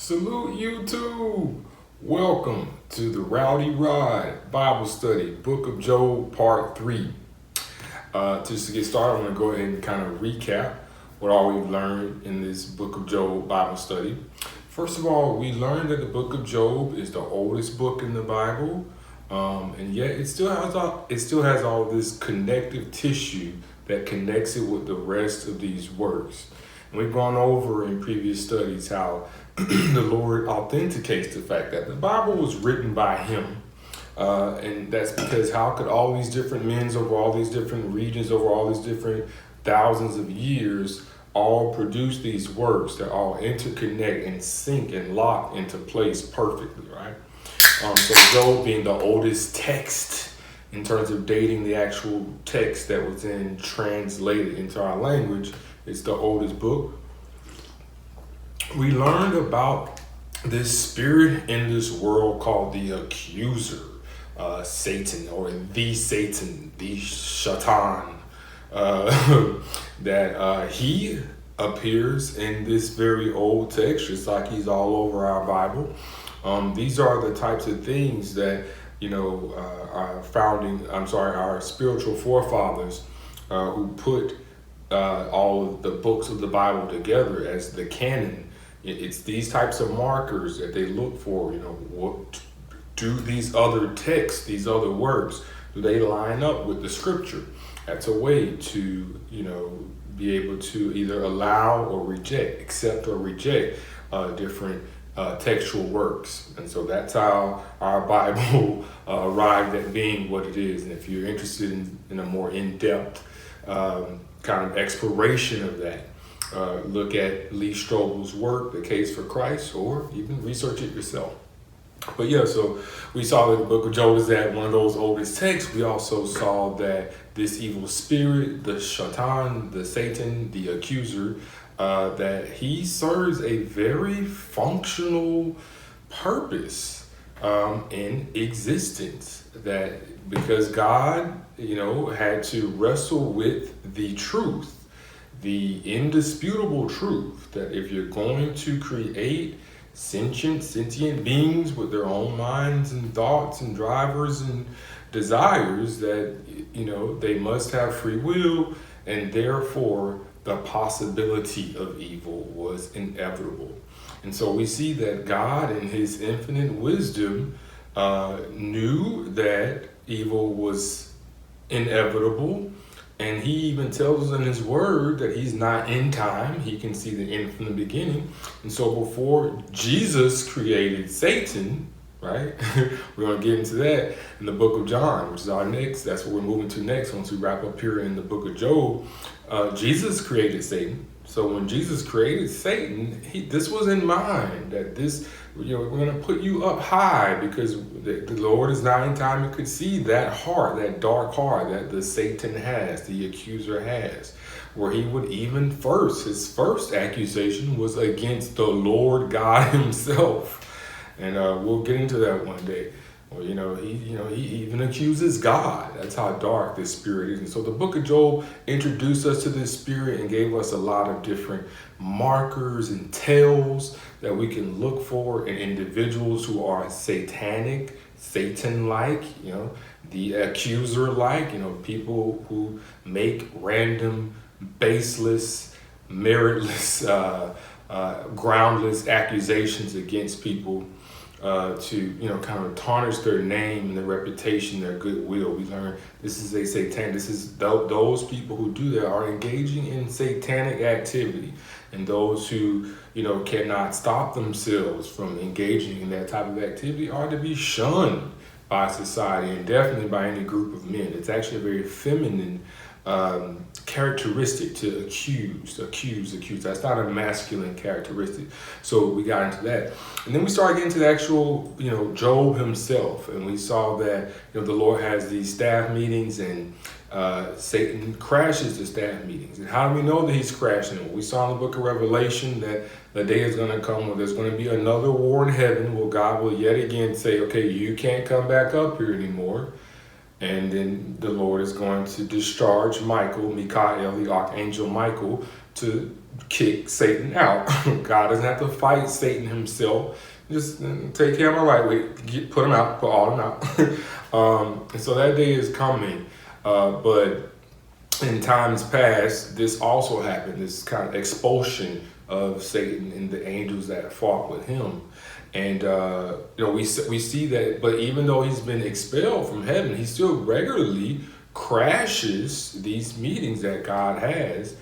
Salute YouTube! Welcome to the Rowdy Bible Study, Book of Job, Part 3. Just to get started, I'm going to go ahead and kind of recap what all we've learned in this Book of Job Bible Study. First of all, we learned that the Book of Job is the oldest book in the Bible, and yet it still has all this connective tissue that connects it with the rest of these works. And we've gone over in previous studies how the Lord authenticates the fact that the Bible was written by him. And that's because how could all these different men over all these different regions, over all these different thousands of years, all produce these works that all interconnect and sync and lock into place perfectly, right? So Job being the oldest text in terms of dating the actual text that was then translated into our language, it's the oldest book. We learned about this spirit in this world called the accuser, Satan, or the Satan, the Shaitan, that he appears in this very old text, just like he's all over our Bible. These are the types of things that, our spiritual forefathers who put all of the books of the Bible together as the canon. It's these types of markers that they look for. What do these other texts, these other works, do they line up with the scripture? That's a way to, be able to either allow or reject, accept or reject different textual works. And so that's how our Bible arrived at being what it is. And if you're interested in a more in-depth kind of exploration of that, look at Lee Strobel's work, The Case for Christ, or even research it yourself. But yeah, so we saw that the book of Job is at one of those oldest texts. We also saw that this evil spirit, the Shaitan, the Satan, the accuser, that he serves a very functional purpose in existence. That because God, had to wrestle with the truth, the indisputable truth, that if you're going to create sentient beings with their own minds and thoughts and drivers and desires, that they must have free will, and therefore the possibility of evil was inevitable. And so we see that God in his infinite wisdom knew that evil was inevitable. And he even tells us in his word that he's not in time. He can see the end from the beginning. And so before Jesus created Satan, right? We're going to get into that in the book of John, which is our next. That's what we're moving to next once we wrap up here in the book of Job. Jesus created Satan. So when Jesus created Satan, this was in mind, that this, we're going to put you up high because the Lord is not in time. You could see that heart, that dark heart that the Satan has, the accuser has, where he would even his first accusation was against the Lord God himself. And we'll get into that one day. Or, he even accuses God. That's how dark this spirit is. And so the book of Job introduced us to this spirit and gave us a lot of different markers and tells that we can look for in individuals who are satanic, Satan-like, the accuser-like, people who make random, baseless, meritless, groundless accusations against people, to kind of tarnish their name and their reputation, their goodwill. We learn this is a satanic. This is those people who do that are engaging in satanic activity, and those who cannot stop themselves from engaging in that type of activity are to be shunned by society, and definitely by any group of men. It's actually a very feminine characteristic to accuse. That's not a masculine characteristic. So we got into that. And then we started getting to the actual, Job himself. And we saw that, the Lord has these staff meetings, and Satan crashes the staff meetings. And how do we know that he's crashing them? We saw in the book of Revelation that the day is going to come where there's going to be another war in heaven, where God will yet again say, okay, you can't come back up here anymore. And then the Lord is going to discharge Mikael, the archangel Michael, to kick Satan out. God doesn't have to fight Satan himself. Just take care of my right way, put him out, put all of them out. And so that day is coming. But in times past, this also happened, this kind of expulsion of Satan and the angels that fought with him. And we see that, but even though he's been expelled from heaven, he still regularly crashes these meetings that God has,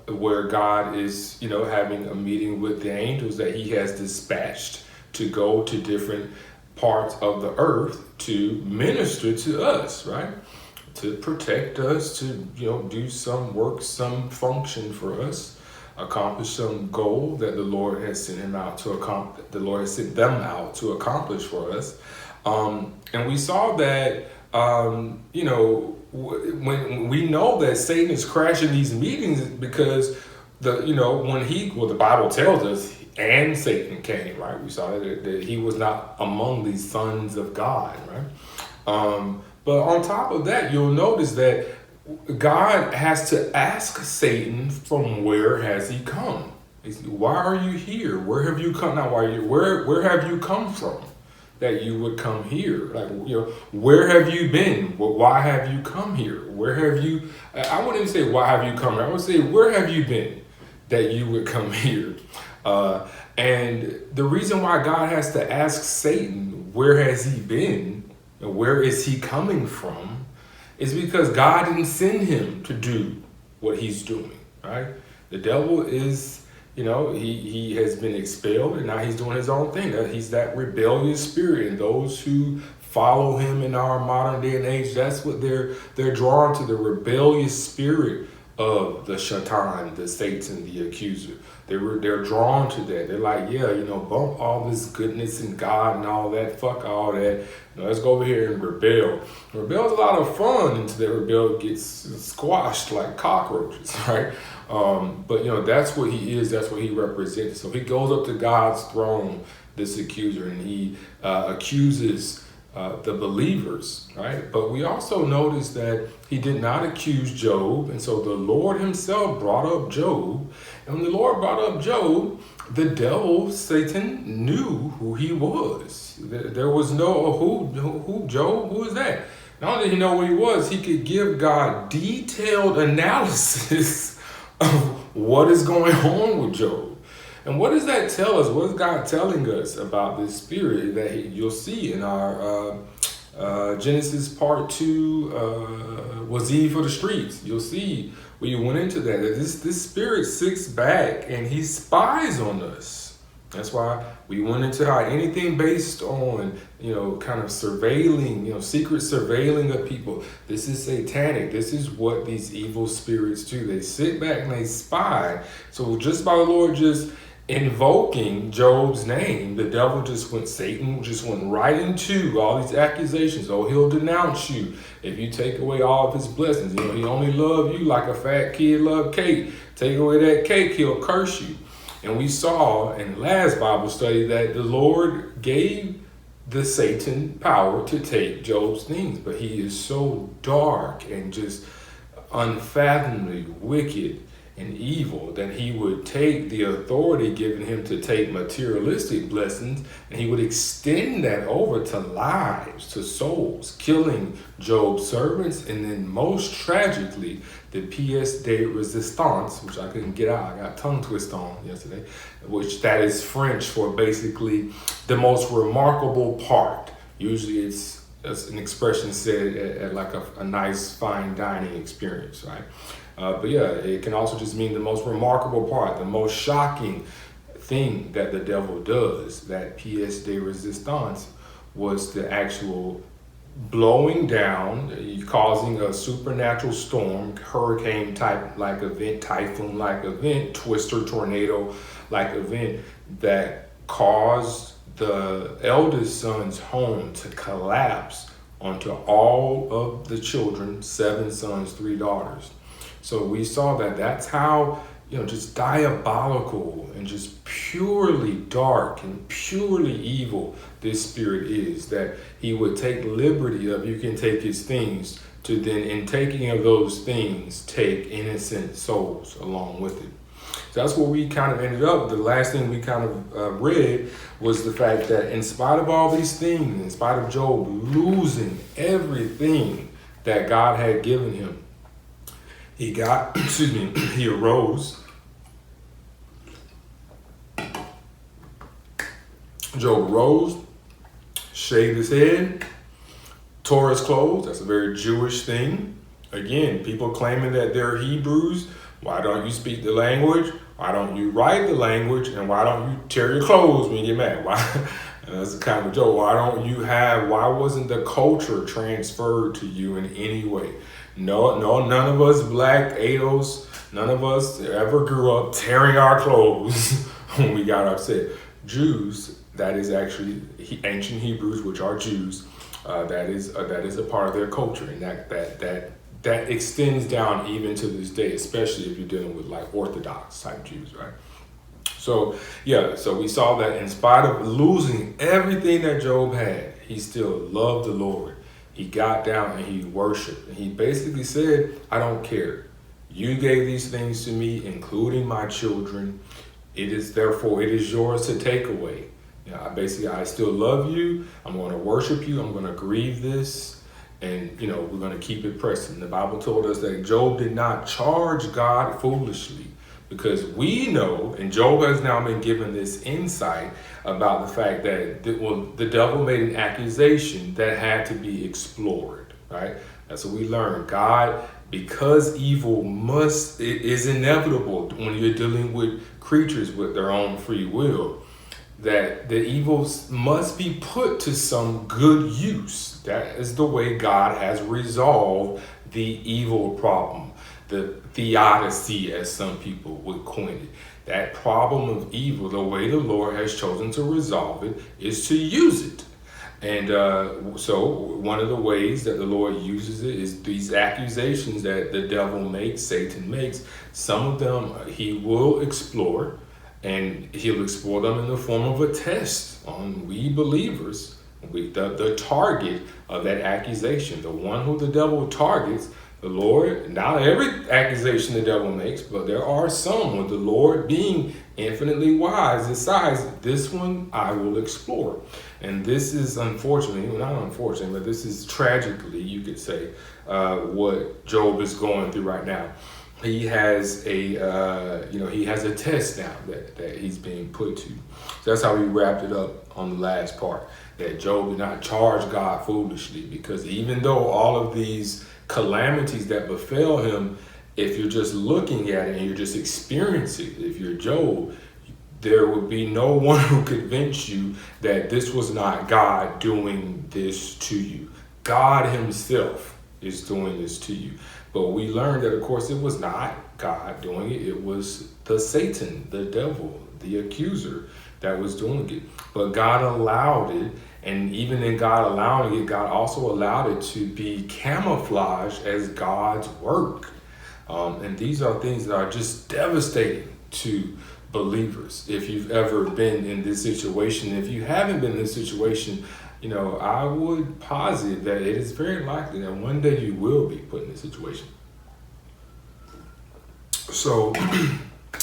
where God is, having a meeting with the angels that he has dispatched to go to different parts of the earth to minister to us, right? To protect us, to, do some work, some function for us, accomplish some goal that the Lord has sent him out to accomplish, the Lord has sent them out to accomplish for us. And we saw that, when we know that Satan is crashing these meetings because the Bible tells us, and Satan came, right? We saw that he was not among these sons of God, right? But on top of that, you'll notice that God has to ask Satan, from where has he come? Why are you here? Where have you come? Now, where have you come from that you would come here? Like, where have you been? Well, why have you come here? Where have you, I wouldn't even say, why have you come here? I would say, where have you been that you would come here? And the reason why God has to ask Satan, where has he been? And where is he coming from? Is because God didn't send him to do what he's doing, right? The devil is, he has been expelled and now he's doing his own thing. He's that rebellious spirit, and those who follow him in our modern day and age, that's what they're drawn to, the rebellious spirit of the Shaitan, the Satan, the accuser. They're drawn to that. They're like, bump all this goodness and God and all that, fuck all that. Let's go over here and rebel. Rebel's a lot of fun until the rebel gets squashed like cockroaches, right? But that's what he is. That's what he represents. So he goes up to God's throne, this accuser, and he accuses the believers, right? But we also notice that he did not accuse Job, and so the Lord himself brought up Job. And when the Lord brought up Job, the devil, Satan, knew who he was. There was no, who Job? Who is that? Not only did he know who he was, he could give God detailed analysis of what is going on with Job. And what does that tell us? What is God telling us about this spirit that you'll see in our Genesis part 2, was he for the streets? You'll see when you went into that this spirit sits back and he spies on us. That's why we went into how anything based on, kind of surveilling, secret surveilling of people. This is satanic. This is what these evil spirits do. They sit back and they spy. So just by the Lord just invoking Job's name, the devil Satan just went right into all these accusations. Oh, he'll denounce you if you take away all of his blessings. He only loved you like a fat kid loved cake. Take away that cake, he'll curse you. And we saw in the last Bible study that the Lord gave the Satan power to take Job's things, but he is so dark and just unfathomably wicked and evil that he would take the authority given him to take materialistic blessings and he would extend that over to lives, to souls, killing Job's servants, and then most tragically the pièce de résistance, which I couldn't get out, I got tongue twist on yesterday, which that is French for basically the most remarkable part. Usually it's an expression said at like a nice fine dining experience, right? But yeah, it can also just mean the most remarkable part, the most shocking thing that the devil does. That pièce de résistance was the actual blowing down, causing a supernatural storm, hurricane type like event, typhoon like event, twister tornado like event that caused the eldest son's home to collapse onto all of the children, 7 sons, 3 daughters. So we saw that that's how, just diabolical and just purely dark and purely evil this spirit is, that he would take liberty of, you can take his things, to then, in taking of those things, take innocent souls along with it. So that's where we kind of ended up. The last thing we kind of read was the fact that in spite of all these things, in spite of Job losing everything that God had given him, he got, he arose. Job rose, shaved his head, tore his clothes. That's a very Jewish thing. Again, people claiming that they're Hebrews. Why don't you speak the language? Why don't you write the language? And why don't you tear your clothes when you get mad? Why? That's kind of a joke. Why wasn't the culture transferred to you in any way? No, none of us black Ados, none of us ever grew up tearing our clothes when we got upset. Jews, that is actually ancient Hebrews, which are Jews. That is a part of their culture, and that extends down even to this day, especially if you're dealing with like Orthodox type Jews, right? So we saw that in spite of losing everything that Job had, he still loved the Lord. He got down and he worshiped, and he basically said, "I don't care. You gave these things to me, including my children. It is yours to take away. I still love you. I'm going to worship you. I'm going to grieve this. And, we're going to keep it pressing." The Bible told us that Job did not charge God foolishly, because we know, and Job has now been given this insight about the fact that the devil made an accusation that had to be explored, right? That's what we learned. God, because evil is inevitable when you're dealing with creatures with their own free will, that the evils must be put to some good use. That is the way God has resolved the evil problem, the theodicy, as some people would coin it. That problem of evil, the way the Lord has chosen to resolve it is to use it. And so one of the ways that the Lord uses it is these accusations that the devil makes, Satan makes. Some of them he will explore, and he'll explore them in the form of a test on we believers, the target of that accusation, the one who the devil targets. The Lord, not every accusation the devil makes, but there are some with the Lord being infinitely wise decides this one I will explore. And this is unfortunately, well, not unfortunately, but this is tragically, you could say, what Job is going through right now. He has a test now that he's being put to. So that's how we wrapped it up on the last part, that Job did not charge God foolishly, because even though all of these calamities that befell him, if you're just looking at it and you're just experiencing it, if you're Job, there would be no one who could convince you that this was not God doing this to you. God himself is doing this to you. But we learned that, of course, it was not God doing it. It was the Satan, the devil, the accuser that was doing it. But God allowed it. And even in God allowing it, God also allowed it to be camouflaged as God's work. And these are things that are just devastating to believers. If you've ever been in this situation, if you haven't been in this situation, I would posit that it is very likely that one day you will be put in this situation. So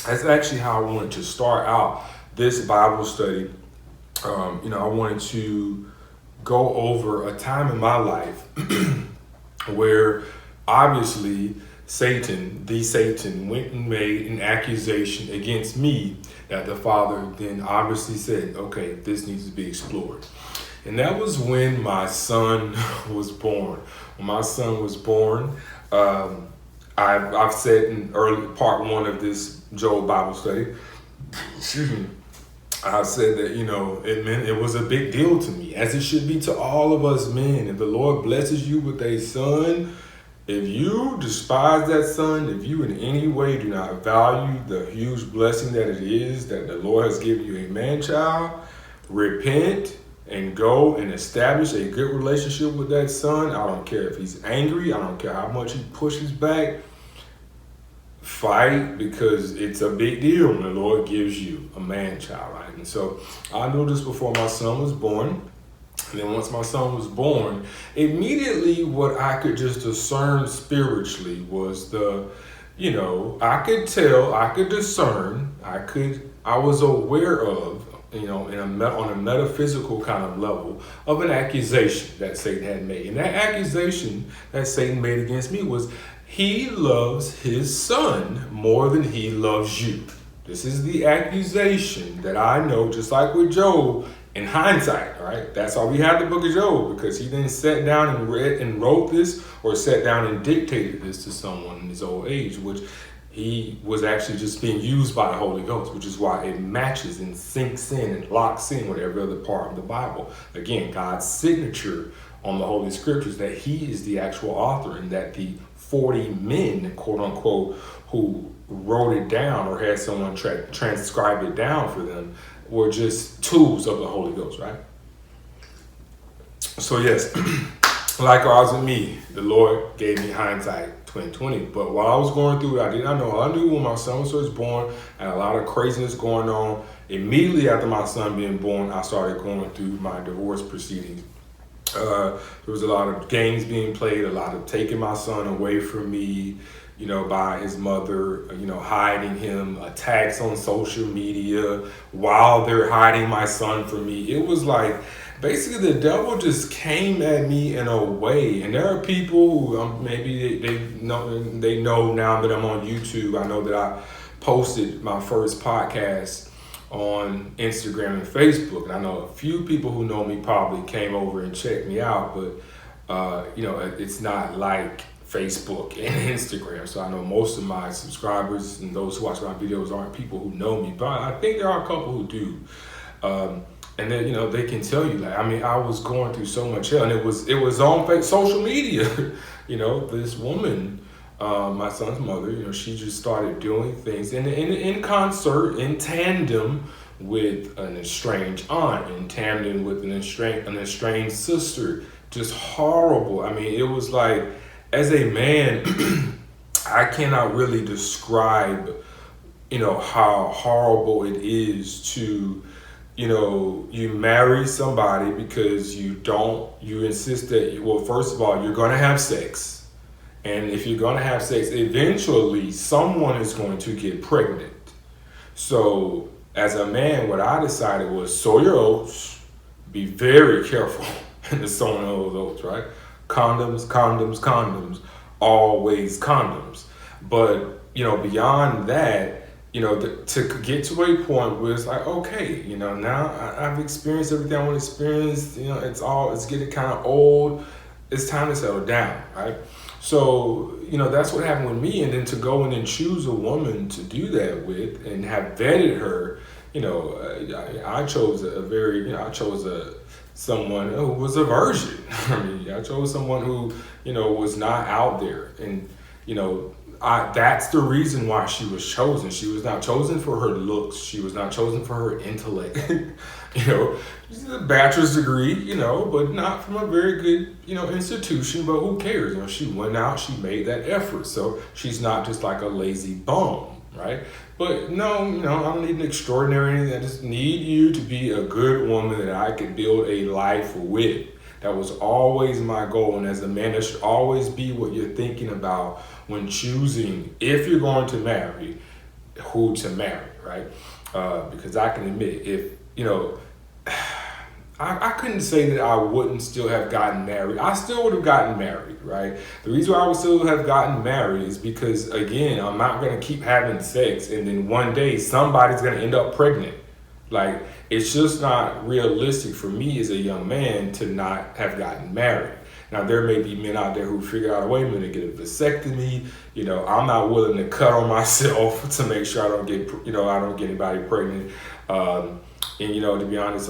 that's actually how I wanted to start out this Bible study. I wanted to go over a time in my life where obviously Satan went and made an accusation against me that the Father then obviously said, okay, this needs to be explored. And that was when my son was born. When my son was born, I've said in early part 1 of this Job Bible study, I said that, it was a big deal to me, as it should be to all of us men. If the Lord blesses you with a son, if you despise that son, if you in any way do not value the huge blessing that it is that the Lord has given you a man-child, repent and go and establish a good relationship with that son. I don't care if he's angry. I don't care how much he pushes back. Fight, because it's a big deal when the Lord gives you a man-child, right? And so I knew this before my son was born. And then once my son was born, immediately what I could just discern spiritually was I could tell, I could discern, I was aware of, on a metaphysical kind of level of an accusation that Satan had made. And that accusation that Satan made against me was, he loves his son more than he loves you. This is the accusation that I know, just like with Job, in hindsight, right? That's why we have the book of Job, because he then sat down and read and wrote this, or sat down and dictated this to someone in his old age, which he was actually just being used by the Holy Ghost, which is why it matches and sinks in and locks in with every other part of the Bible. Again, God's signature on the Holy Scriptures, that he is the actual author, and that the 40 men, quote unquote, who wrote it down or had someone transcribe it down for them were just tools of the Holy Ghost, right? So yes, likewise with me, the Lord gave me hindsight 2020. But while I was going through it, I did not know. I knew when my son was born, and a lot of craziness going on. Immediately after my son being born, I started going through my divorce proceedings. There was a lot of games being played, a lot of taking my son away from me, by his mother, hiding him, attacks on social media while they're hiding my son from me. It was like, basically the devil just came at me in a way. And there are people who maybe they know now that I'm on YouTube. I know that I posted my first podcast on Instagram and Facebook. And I know a few people who know me probably came over and checked me out, but it's not like Facebook and Instagram. So I know most of my subscribers and those who watch my videos aren't people who know me, but I think there are a couple who do. And then, they can tell you, I was going through so much hell, and it was on social media. This woman, my son's mother, she just started doing things in concert, in tandem with an estranged aunt, in tandem with an estranged sister. Just horrible. It was like, as a man, I cannot really describe, how horrible it is to, you marry somebody because you insist that, first of all, you're going to have sex. And if you're going to have sex, eventually someone is going to get pregnant. So as a man, what I decided was, sow your oats, be very careful in the sowing of those oats, right? Condoms, condoms, condoms, always condoms. But, beyond that, to get to a point where it's like, okay, now I've experienced everything I want to experience, it's getting kind of old. It's time to settle down, right? So, that's what happened with me. And then to go in and choose a woman to do that with and have vetted her, I chose someone who was a virgin. I chose someone who, was not out there. And, that's the reason why she was chosen. She was not chosen for her looks. She was not chosen for her intellect. She's a bachelor's degree, but not from a very good, institution. But who cares? She went out, she made that effort. So she's not just like a lazy bum, right? But no, I don't need an extraordinary anything. I just need you to be a good woman that I could build a life with. That was always my goal. And as a man, that should always be what you're thinking about when choosing, if you're going to marry, who to marry, right? Because I can admit, I couldn't say that I wouldn't still have gotten married. I still would have gotten married, right? The reason why I would still have gotten married is because, again, I'm not going to keep having sex and then one day somebody's going to end up pregnant. Like, it's just not realistic for me as a young man to not have gotten married. Now, there may be men out there who figure out a way to get a vasectomy. I'm not willing to cut on myself to make sure I don't get anybody pregnant. And, to be honest,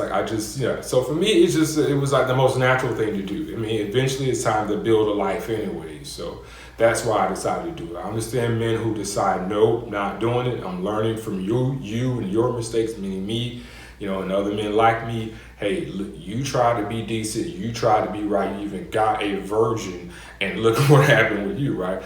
so for me, it was like the most natural thing to do. Eventually it's time to build a life anyway. So that's why I decided to do it. I understand men who decide, nope, not doing it. I'm learning from you and your mistakes, meaning me, and other men like me. Hey, look, you try to be decent. You try to be right. You even got a virgin, and look what happened with you, right?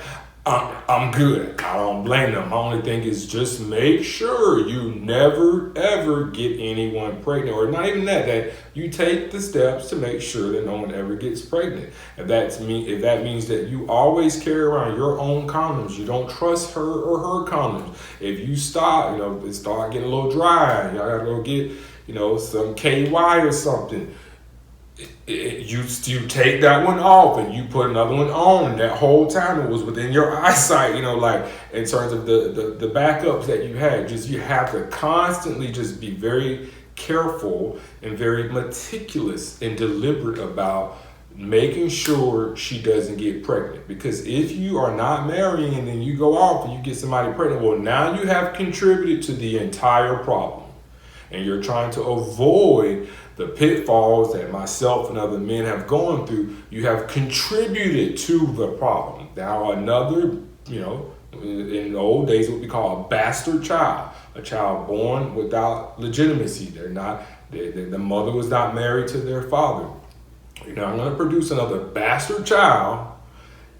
I'm good. I don't blame them. My only thing is just make sure you never ever get anyone pregnant, or not even that you take the steps to make sure that no one ever gets pregnant. If that means that you always carry around your own condoms, you don't trust her or her condoms. If you start, it start getting a little dry, y'all gotta go get, some KY or something. You take that one off and you put another one on, and that whole time it was within your eyesight, like in terms of the backups that you had. Just you have to constantly just be very careful and very meticulous and deliberate about making sure she doesn't get pregnant. Because if you are not marrying and then you go off and you get somebody pregnant, well, now you have contributed to the entire problem. And you're trying to avoid the pitfalls that myself and other men have gone through. You have contributed to the problem. Now another, in the old days, what we call a bastard child, a child born without legitimacy. The mother was not married to their father. Now I'm going to produce another bastard child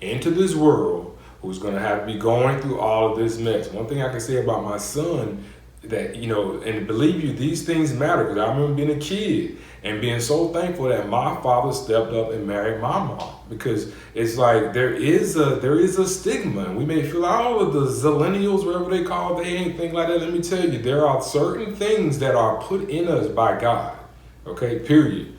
into this world who's going to have to be going through all of this mess. One thing I can say about my son, that, and believe you, these things matter, because I remember being a kid and being so thankful that my father stepped up and married my mom, because it's like there is a stigma, and we may feel all of the zillennials, whatever they call it, they ain't think like that. Let me tell you, there are certain things that are put in us by God, okay, period.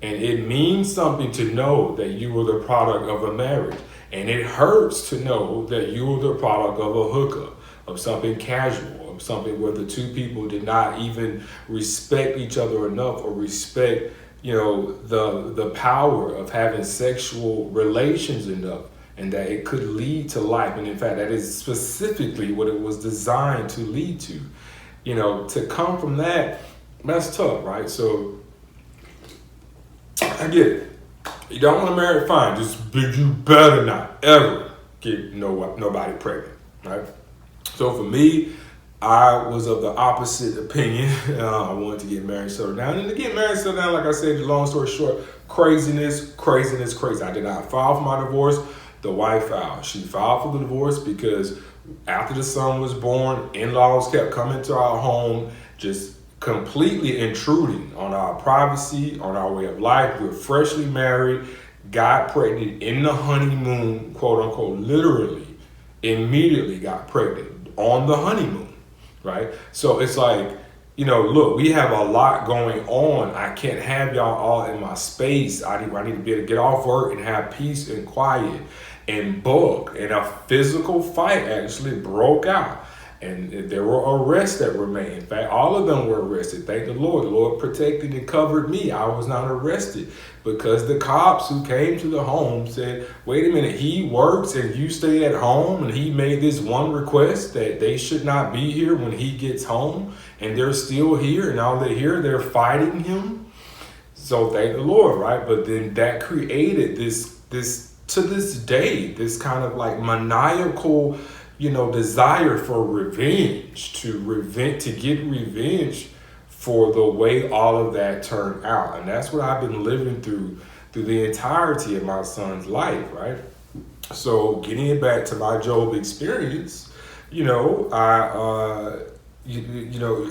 And it means something to know that you were the product of a marriage, and it hurts to know that you were the product of a hookup, of something casual, something where the two people did not even respect each other enough, or respect, the power of having sexual relations enough, and that it could lead to life. And in fact, that is specifically what it was designed to lead to. To come from that's tough, right? So I get it. You don't want to marry, fine. You better not ever get nobody pregnant, right? So for me, I was of the opposite opinion. I wanted to get married, settle down. And to get married, settle down, like I said, long story short, craziness. I did not file for my divorce. The wife filed. She filed for the divorce because after the son was born, in-laws kept coming to our home, just completely intruding on our privacy, on our way of life. We were freshly married, got pregnant in the honeymoon, quote unquote, literally, immediately got pregnant on the honeymoon. Right? So it's like, look, we have a lot going on. I can't have y'all all in my space. I need to be able to get off work and have peace and quiet. And and a physical fight actually broke out. And there were arrests that were made. In fact, all of them were arrested. Thank the Lord. The Lord protected and covered me. I was not arrested, because the cops who came to the home said, wait a minute, he works and you stay at home, and he made this one request that they should not be here when he gets home, and they're still here, and now they're here, they're fighting him. So thank the Lord, right? But then that created this to this day, this kind of like maniacal, desire for revenge, to get revenge for the way all of that turned out. And that's what I've been living through the entirety of my son's life, right? So getting it back to my Job experience,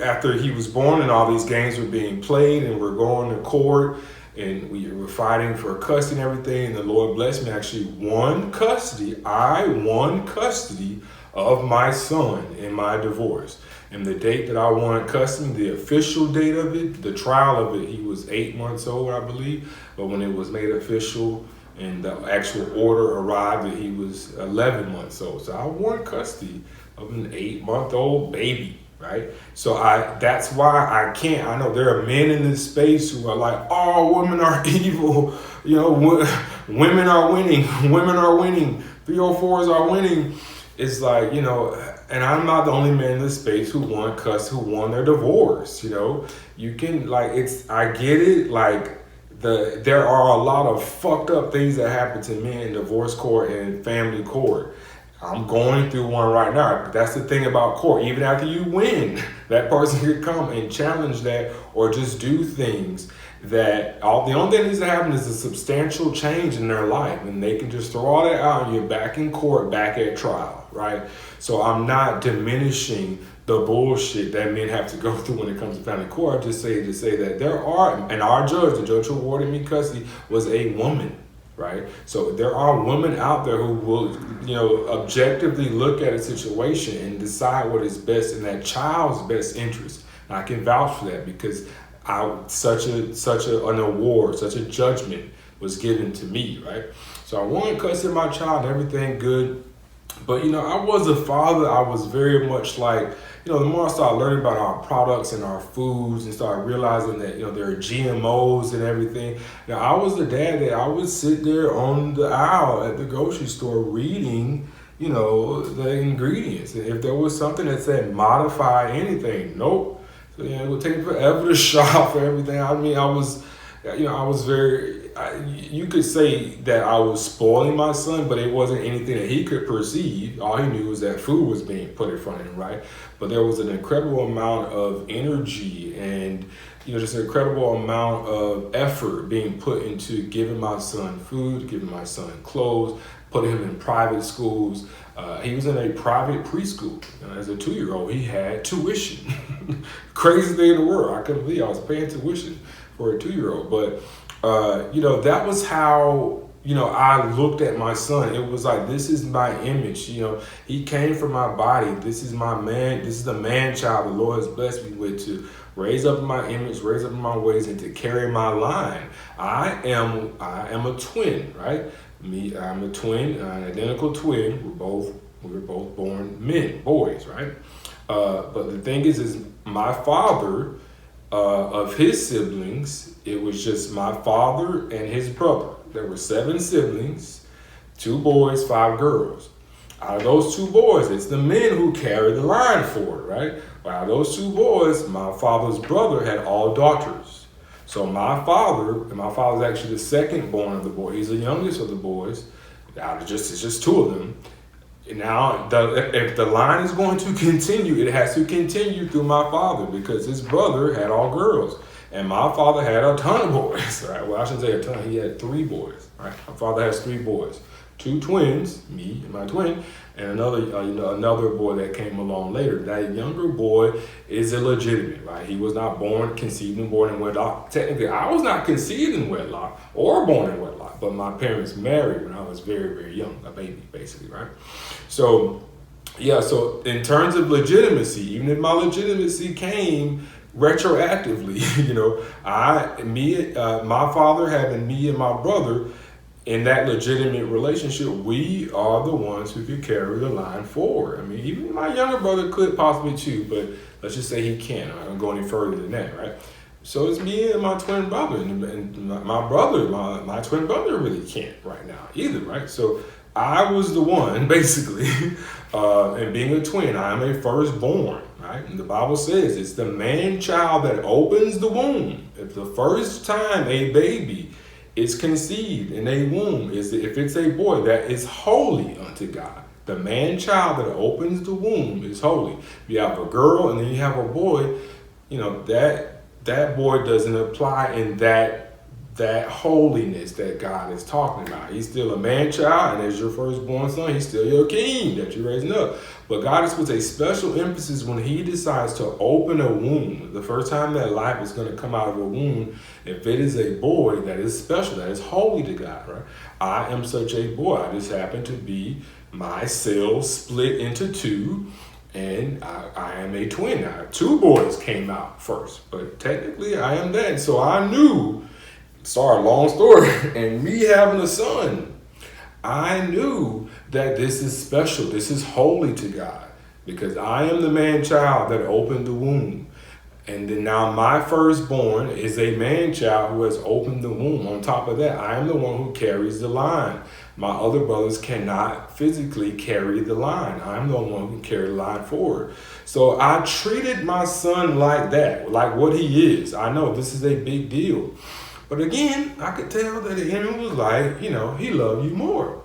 after he was born and all these games were being played and we're going to court and we were fighting for custody and everything, and the Lord blessed me, actually won custody. I won custody of my son in my divorce. And the date that I won custody, the official date of it, the trial of it, he was 8 months old, I believe. But when it was made official and the actual order arrived, that he was 11 months old. So I won custody of an 8-month-old baby, right? So that's why I know there are men in this space who are like, oh, women are evil. Women are winning. Women are winning. 304s are winning. It's like, and I'm not the only man in this space who won their divorce. You can, I get it. There are a lot of fucked up things that happen to men in divorce court and family court. I'm going through one right now. That's the thing about court. Even after you win, that person could come and challenge that or just do things that the only thing that needs to happen is a substantial change in their life, and they can just throw all that out and you're back in court, back at trial, right? So I'm not diminishing the bullshit that men have to go through when it comes to family court. I just say that there are, and our judge, the judge who awarded me custody, was a woman. Right? So there are women out there who will, objectively look at a situation and decide what is best in that child's best interest. And I can vouch for that because such an award, such a judgment was given to me, right? So I won custody of my child and everything good. But, I was a father. I was very much like, the more I started learning about our products and our foods and started realizing that, there are GMOs and everything. Now, I was the dad that I would sit there on the aisle at the grocery store reading, the ingredients. And if there was something that said modify anything, nope. So, it would take me forever to shop for everything. I mean, I was you could say that I was spoiling my son, but it wasn't anything that he could perceive. All he knew was that food was being put in front of him, right? But there was an incredible amount of energy and, just an incredible amount of effort being put into giving my son food, giving my son clothes, putting him in private schools. He was in a private preschool. As a 2-year-old, he had tuition. Crazy thing in the world. I couldn't believe I was paying tuition for a 2-year-old. But, that was how, I looked at my son. It was like, this is my image. He came from my body. This is my man. This is the man child the Lord has blessed me with to raise up in my image, raise up in my ways, and to carry my line. I am a twin, right? I'm a twin, an identical twin. We were both born boys, right? But the thing is my father, of his siblings, it was just my father and his brother. There were 7 siblings, 2 boys, 5 girls. Out of those 2 boys, it's the men who carry the line for it, right? But out of those 2 boys, my father's brother had all daughters. So my father's actually the second born of the boys. He's the youngest of the boys. It's just 2 of them. Now, if the line is going to continue, it has to continue through my father because his brother had all girls. And my father had a ton of boys, right? Well, I shouldn't say a ton. He had 3 boys, right? My father has 3 boys. 2 twins, me and my twin, and another boy that came along later. That younger boy is illegitimate, right? He was not conceived and born in wedlock. Technically, I was not conceived in wedlock or born in wedlock, but my parents married when I was very, very young, a baby, basically, right? So, so in terms of legitimacy, even if my legitimacy came retroactively, my father having me and my brother, in that legitimate relationship, we are the ones who could carry the line forward. I mean, even my younger brother could possibly too, but let's just say he can't. I don't go any further than that, right? So it's me and my twin brother, and my twin brother really can't right now either, right? So I was the one, basically, and being a twin, I am a firstborn, right? And the Bible says it's the man child that opens the womb. If the first time a baby is conceived in a womb, if it's a boy, that is holy unto God. The man child that opens the womb is holy. You have a girl and then you have a boy, that boy doesn't apply in that holiness that God is talking about. He's still a man child, and as your firstborn son, he's still your king that you're raising up. But God has put a special emphasis when he decides to open a womb. The first time that life is going to come out of a womb, if it is a boy, that is special, that is holy to God, right? I am such a boy. I just happen to be my cells split into 2, and I am a twin. Now, 2 boys came out first, but technically I am that. So I knew, sorry, long story, and me having a son, I knew that this is special, this is holy to God, because I am the man child that opened the womb. And then now my firstborn is a man child who has opened the womb. On top of that, I am the one who carries the line. My other brothers cannot physically carry the line. I'm the one who can carry the line forward. So I treated my son like that, like what he is. I know this is a big deal. But again, I could tell that the enemy was like, he loved you more.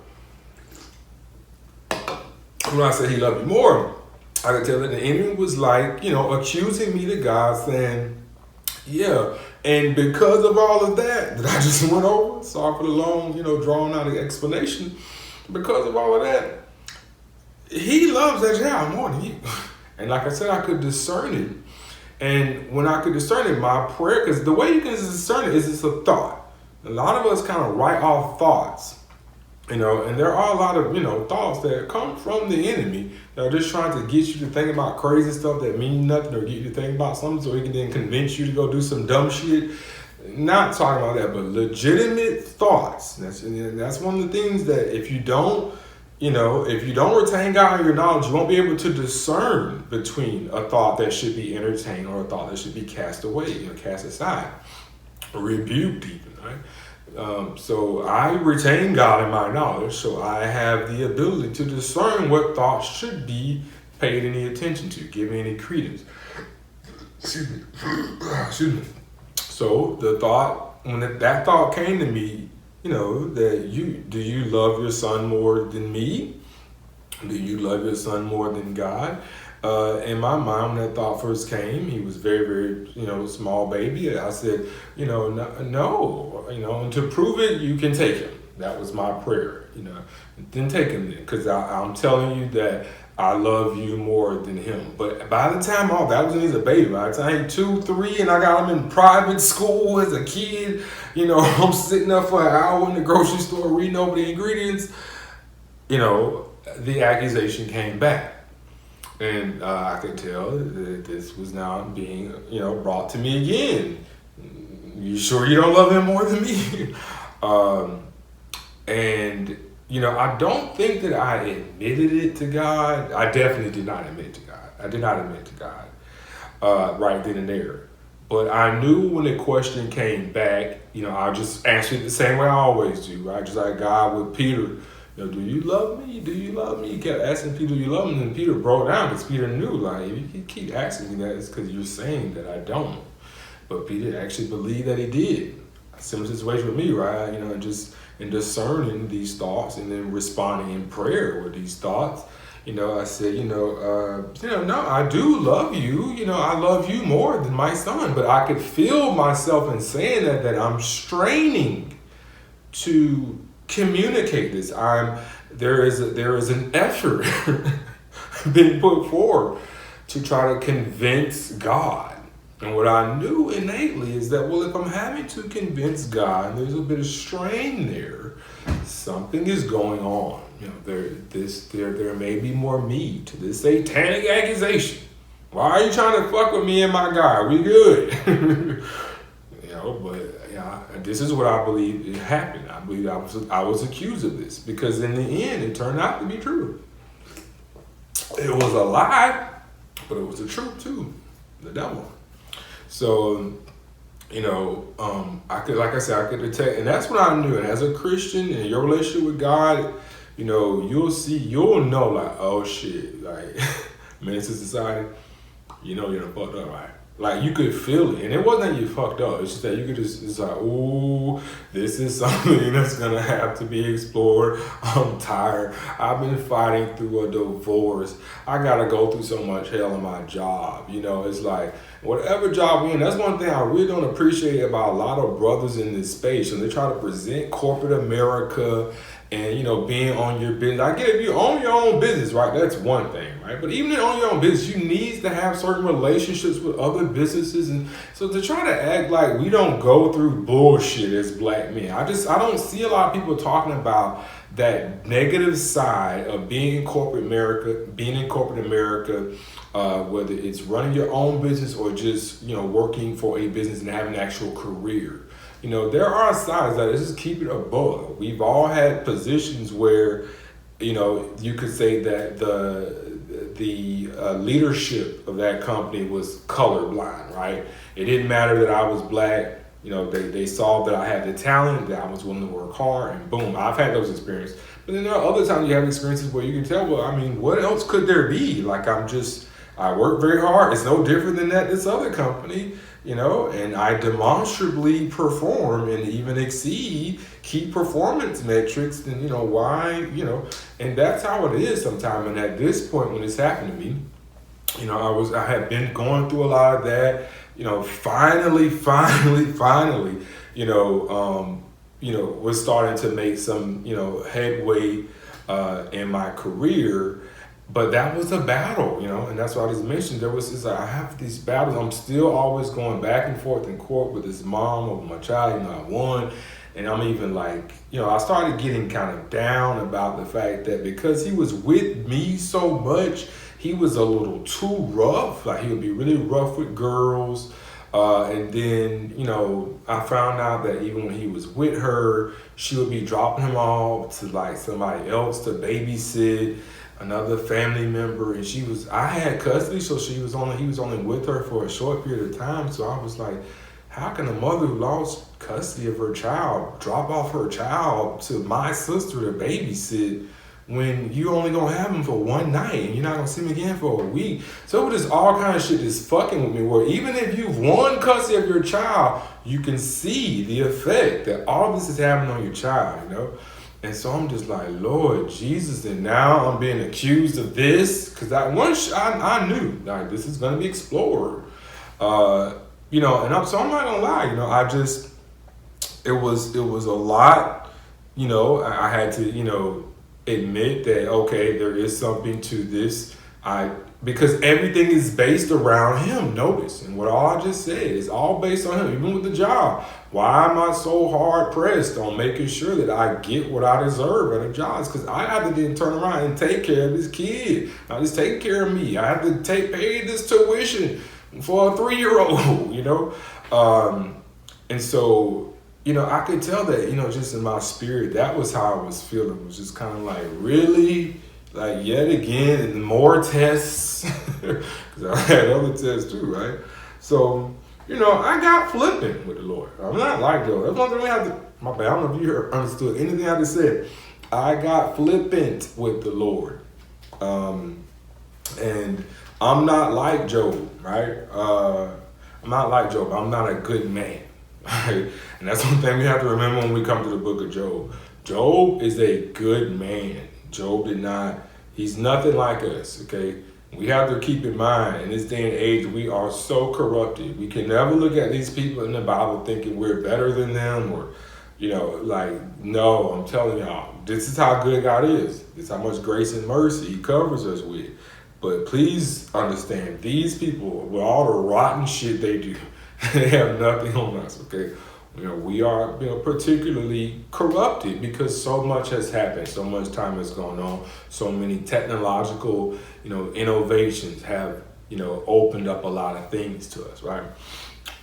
when I said he loved me more, I could tell that the enemy was like, accusing me to God, saying, yeah. And because of all of that I just went over, sorry for the long, drawn out explanation, because of all of that, he loves that child more than you. And like I said, I could discern it. And when I could discern it, my prayer, because the way you can discern it is it's a thought. A lot of us kind of write off thoughts, and there are a lot of, thoughts that come from the enemy that are just trying to get you to think about crazy stuff that mean nothing, or get you to think about something so he can then convince you to go do some dumb shit. Not talking about that, but legitimate thoughts. That's one of the things that if you don't retain God in your knowledge, you won't be able to discern between a thought that should be entertained or a thought that should be cast away, cast aside, or rebuked even, right? So I retain God in my knowledge, so I have the ability to discern what thoughts should be paid any attention to, given any credence. Excuse me. Excuse me. So the thought, when that thought came to me, that do you love your son more than me? Do you love your son more than God? In my mind, when that thought first came, he was very, very, small baby. I said, no, and to prove it, you can take him. That was my prayer, Then take him then, because I'm telling you that I love you more than him. But by the time that was when he's a baby, by the time he's 2, 3, and I got him in private school as a kid, I'm sitting up for an hour in the grocery store reading over the ingredients, the accusation came back. And I could tell that this was now being, brought to me again. You sure you don't love him more than me? And I don't think that I admitted it to God. I definitely did not admit to God. I did not admit to God right then and there. But I knew when the question came back, I just answered it the same way I always do, right? Just like God with Peter. Do you love me? Do you love me? He kept asking Peter, do you love me? And Peter broke down because Peter knew, like, if you keep asking me that, it's because you're saying that I don't. But Peter actually believed that he did. Similar situation with me, right? Just in discerning these thoughts and then responding in prayer with these thoughts. I said, no, I do love you. I love you more than my son. But I could feel myself in saying that I'm straining to communicate this. There is an effort being put forward to try to convince God. And what I knew innately is that, well, if I'm having to convince God, and there's a bit of strain there, something is going on. There may be more meat to this satanic accusation. Why are you trying to fuck with me and my God? We good. But this is what I believe it happened. I believe I was accused of this, because in the end, it turned out to be true. It was a lie, but it was the truth too. The devil. So, I could detect, and that's what I knew. And as a Christian, in your relationship with God, you'll know, like, oh shit, like, Menace to Society, you're done fucked up, right? Like, you could feel it, and it wasn't that you fucked up. It's just that you could it's like, ooh, this is something that's gonna have to be explored. I'm tired. I've been fighting through a divorce. I gotta go through so much hell in my job. It's like, whatever job we're in, that's one thing I really don't appreciate about a lot of brothers in this space. When they try to present corporate America and, being on your business. I get it, if you own your own business, right? That's one thing, right? But even if you own your own business, you need to have certain relationships with other businesses. And so to try to act like we don't go through bullshit as black men, I don't see a lot of people talking about that negative side of being in corporate America, whether it's running your own business or just, working for a business and having an actual career. There are sides that just keep it above. We've all had positions where, you could say that the leadership of that company was colorblind, right? It didn't matter that I was black. They saw that I had the talent, that I was willing to work hard, and boom, I've had those experiences. But then there are other times you have experiences where you can tell, well, what else could there be? Like, I work very hard. It's no different than this other company. and I demonstrably perform and even exceed key performance metrics, then, why, and that's how it is sometimes. And at this point, when this happened to me, I had been going through a lot of that, finally, was starting to make some, headway in my career. But that was a battle, and that's why I just mentioned I have these battles. I'm still always going back and forth in court with his mom over my child. I won. And I'm even like, I started getting kind of down about the fact that because he was with me so much, he was a little too rough. Like, he would be really rough with girls. And then, I found out that even when he was with her, she would be dropping him off to like somebody else to babysit another family member. And I had custody, so he was only with her for a short period of time. So I was like, how can a mother who lost custody of her child drop off her child to my sister to babysit when you only gonna have him for one night and you're not gonna see him again for a week? So it was just all kind of shit just fucking with me, where even if you've won custody of your child, you can see the effect that all this is having on your child, And so I'm just like, Lord Jesus, and now I'm being accused of this, because I knew like this is gonna be explored, and I'm not gonna lie, it was a lot, I had to, admit that, okay, there is something to this, because everything is based around him, notice, and what all I just said is all based on him, even with the job. Why am I so hard pressed on making sure that I get what I deserve at a job? It's because I have to then turn around and take care of this kid, not just take care of me. I have to pay this tuition for a 3-year-old, and so, I could tell that, just in my spirit, that was how I was feeling. It was just kind of like, really? Like, yet again, and more tests? Because I had other tests too, right? So, I got flippant with the Lord. I'm not like Joe. That's one thing we have to, my bad, I don't know if you understood anything I just said. I got flippant with the Lord. And I'm not like Job, right? I'm not like Job. I'm not a good man. Right? And that's one thing we have to remember when we come to the book of Job. Job is a good man. Job he's nothing like us, okay? We have to keep in mind, in this day and age, we are so corrupted. We can never look at these people in the Bible thinking we're better than them, or, no, I'm telling y'all, this is how good God is. This is how much grace and mercy he covers us with. But please understand, these people, with all the rotten shit they do, they have nothing on us, okay? We are, particularly corrupted because so much has happened, so much time has gone on, so many technological, innovations have, opened up a lot of things to us, right?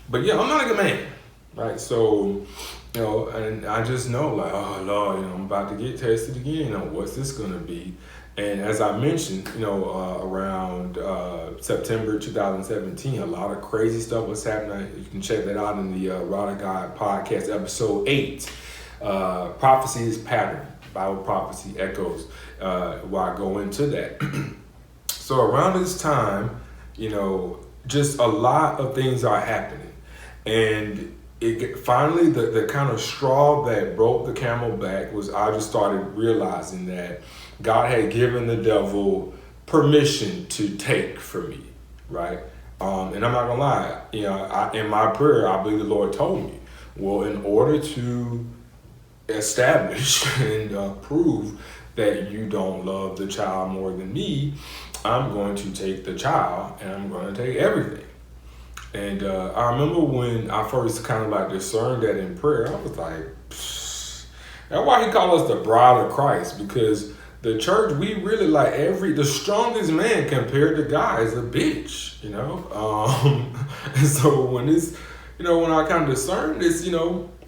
But yeah, I'm not a good man, right? So, and I just know, like, oh Lord, I'm about to get tested again. What's this gonna be? And as I mentioned, around September 2017, a lot of crazy stuff was happening. You can check that out in the Rowdy God podcast, episode 8, Prophecy's Pattern, Bible Prophecy Echoes, where I go into that. So around this time, just a lot of things are happening. And finally, the kind of straw that broke the camel back was I just started realizing that God had given the devil permission to take from me, right? And I'm not gonna lie, in my prayer, I believe the Lord told me, well, in order to establish and prove that you don't love the child more than me, I'm going to take the child and I'm going to take everything. And I remember when I first kind of like discerned that in prayer, I was like, psh. That's why he called us the bride of Christ, because the church, we really like the strongest man compared to God is a bitch, And so when this, when I kind of discerned this,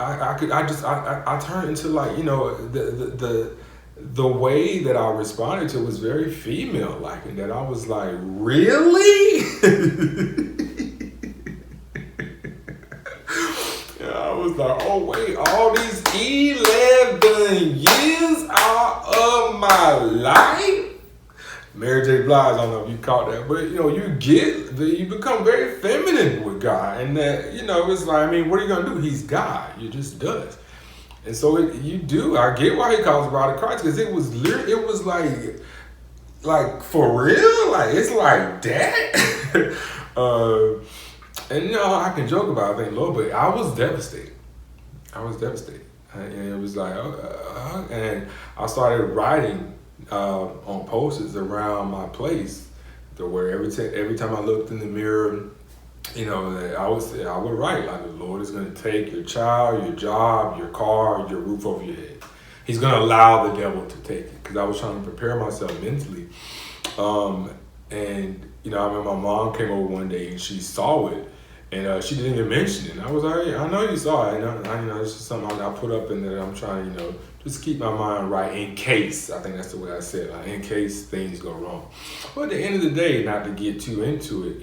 I turned into like, the way that I responded to was very female-like, and that I was like, really? I was like, oh wait, all these 11 years out of my life, Mary J. Blige, I don't know if you caught that, but you become very feminine with God, and that it's like, I mean, what are you gonna do? He's God. You just does, and so you do. I get why he calls the bride of Christ, because it was like for real, like it's like that. And I can joke about it, Lord, but I was devastated. And it was like, and I started writing on posters around my place, to where every time I looked in the mirror, that I would write like, the Lord is going to take your child, your job, your car, your roof over your head. He's going to allow the devil to take it, because I was trying to prepare myself mentally. And I remember my mom came over one day and she saw it, and she didn't even mention it. And I was like, I know you saw it. It's just something I put up in there. I'm trying, just keep my mind right in case. I think that's the way I said, like, in case things go wrong. But at the end of the day, not to get too into it,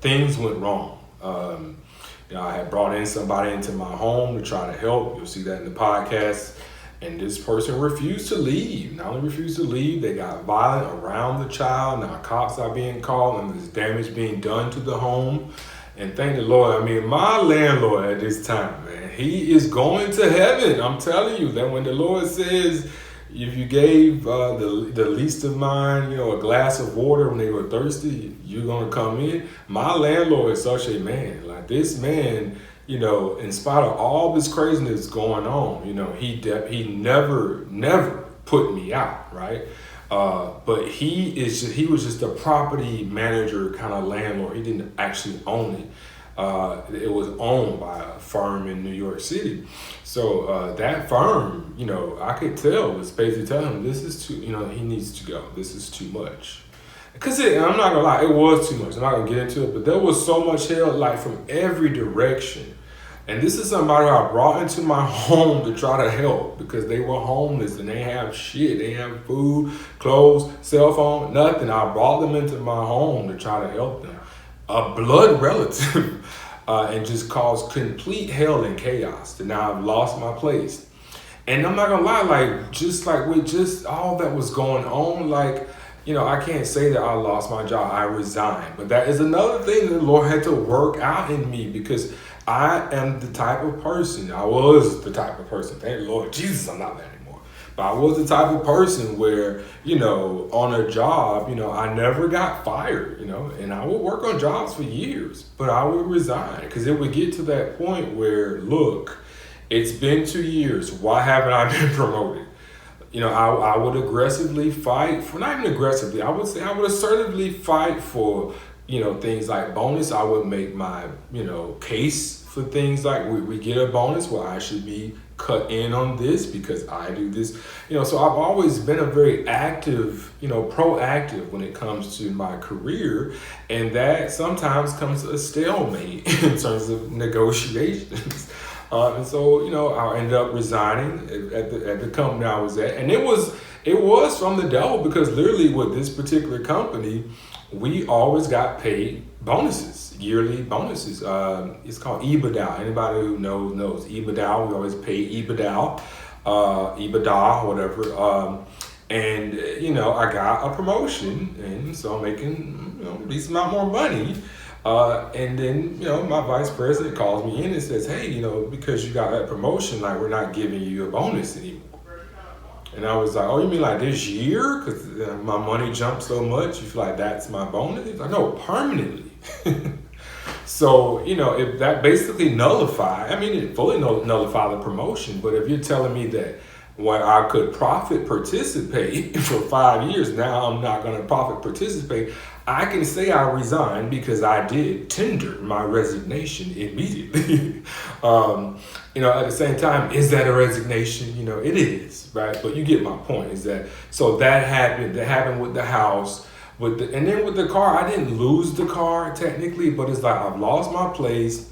things went wrong. I had brought in somebody into my home to try to help. You'll see that in the podcast. And this person refused to leave. Not only refused to leave, they got violent around the child. Now cops are being called, and there's damage being done to the home. And thank the Lord. I mean, my landlord at this time, man, he is going to heaven. I'm telling you that when the Lord says, if you gave the least of mine, a glass of water when they were thirsty, you're going to come in. My landlord is such a man. Like, this man, in spite of all this craziness going on, he never put me out, right? But he was just a property manager kind of landlord. He didn't actually own it. It was owned by a firm in New York City. So that firm, I could tell, was basically telling him, this is too, he needs to go. This is too much. Because I'm not gonna lie, it was too much. I'm not gonna get into it, but there was so much hell, like, from every direction. And this is somebody I brought into my home to try to help, because they were homeless and they have shit. They have food, clothes, cell phone, nothing. I brought them into my home to try to help them. A blood relative, and just caused complete hell and chaos. And now I've lost my place. And I'm not gonna lie, with just all that was going on, I can't say that I lost my job. I resigned. But that is another thing that the Lord had to work out in me, because I am the type of person, I was the type of person, thank the Lord Jesus, I'm not that anymore. But I was the type of person where, on a job, I never got fired, and I would work on jobs for years, but I would resign, because it would get to that point where, look, it's been 2 years, why haven't I been promoted? I would aggressively fight for, not even aggressively, I would say I would assertively fight for, things like bonus. I would make my, case for things like we get a bonus, well, I should be cut in on this because I do this. So I've always been a very active, proactive when it comes to my career. And that sometimes comes to a stalemate in terms of negotiations. And so, I ended up resigning at the company I was at. And it was from the devil, because literally with this particular company, we always got paid bonuses, yearly bonuses. It's called EBITDA. Anybody who knows EBITDA. We always pay EBITDA, whatever. And I got a promotion, and so I'm making a decent amount more money. And then my vice president calls me in and says, hey, because you got that promotion, like, we're not giving you a bonus anymore. And I was like, oh, you mean like this year? Because my money jumped so much, you feel like that's my bonus? He's like, no, permanently. So, if that basically it fully nullified the promotion. But if you're telling me that when I could profit participate for 5 years, now I'm not going to profit participate, I can say I resigned because I did tender my resignation immediately. At the same time, is that a resignation? It is, right? But you get my point, is that, so that happened with the house, and then with the car, I didn't lose the car technically, but it's like I've lost my place.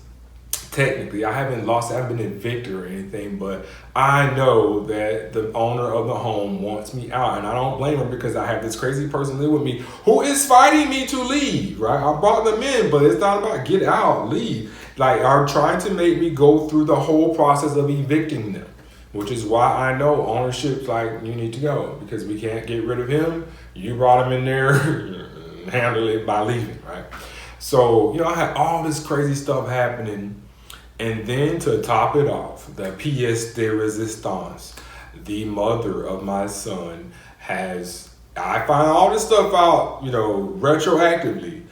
Technically, I haven't been evicted or anything, but I know that the owner of the home wants me out, and I don't blame her, because I have this crazy person live with me who is fighting me to leave, right? I brought them in, but it's not about get out, leave. Like, are trying to make me go through the whole process of evicting them. which is why I know ownership's like, you need to go because we can't get rid of him. You brought him in there, handle it by leaving, right? So, I had all this crazy stuff happening. And then to top it off, the pièce de résistance, the mother of my son I find all this stuff out, retroactively.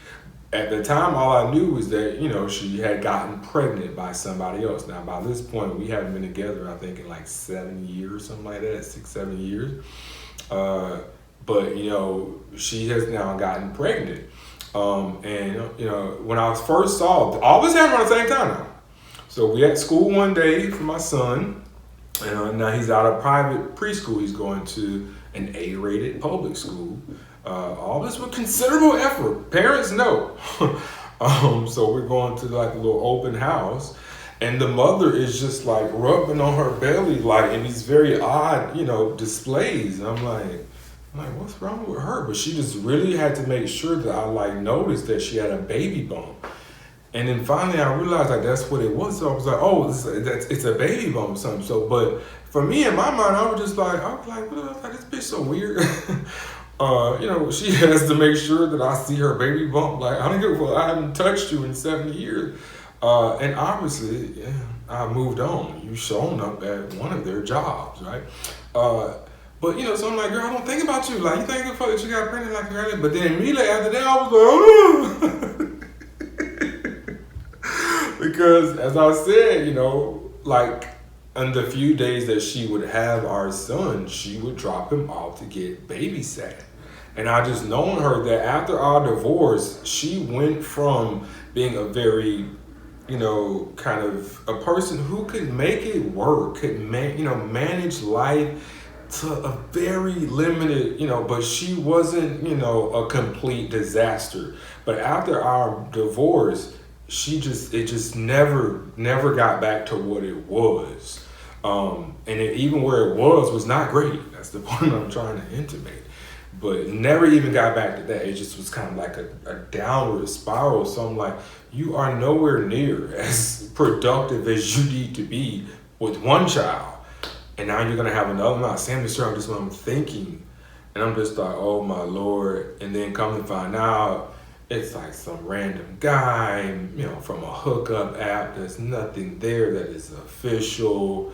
At the time, all I knew was that, she had gotten pregnant by somebody else. Now, by this point, we haven't been together, I think, in like 7 years, something like that, 6, 7 years. But, she has now gotten pregnant. When I first saw, all this happened around the same time now. So we at school one day for my son, and now he's out of private preschool. He's going to an A-rated public school. All this with considerable effort. Parents know. So we're going to like a little open house, and the mother is just like rubbing on her belly, like in these very odd, displays. And I'm like, what's wrong with her? But she just really had to make sure that I noticed that she had a baby bump. And then finally I realized that's what it was. So I was like, oh, it's a baby bump or something. So, but for me in my mind, I was like, this bitch so weird. She has to make sure that I see her baby bump. Like, I don't give a fuck. I haven't touched you in 7 years. And obviously, I moved on. You shown up at one of their jobs, right? But, so I'm like, girl, I don't think about you. Like, you think the fuck that you got pregnant like earlier? But then immediately after that, I was like, oh. Because as I said, in the few days that she would have our son, she would drop him off to get babysat. And I just known her that after our divorce, she went from being a very, kind of a person who could make it work, could manage life to a very limited, but she wasn't, a complete disaster. But after our divorce, it just never got back to what it was. Even where it was not great. That's the point I'm trying to intimate. But it never even got back to that. It just was kind of like a downward spiral. So I'm like, you are nowhere near as productive as you need to be with one child. And now you're going to have another. I'm not saying this, just what I'm thinking. And I'm just like, oh my Lord. And then come to find out, it's like some random guy, from a hookup app. There's nothing there that is official.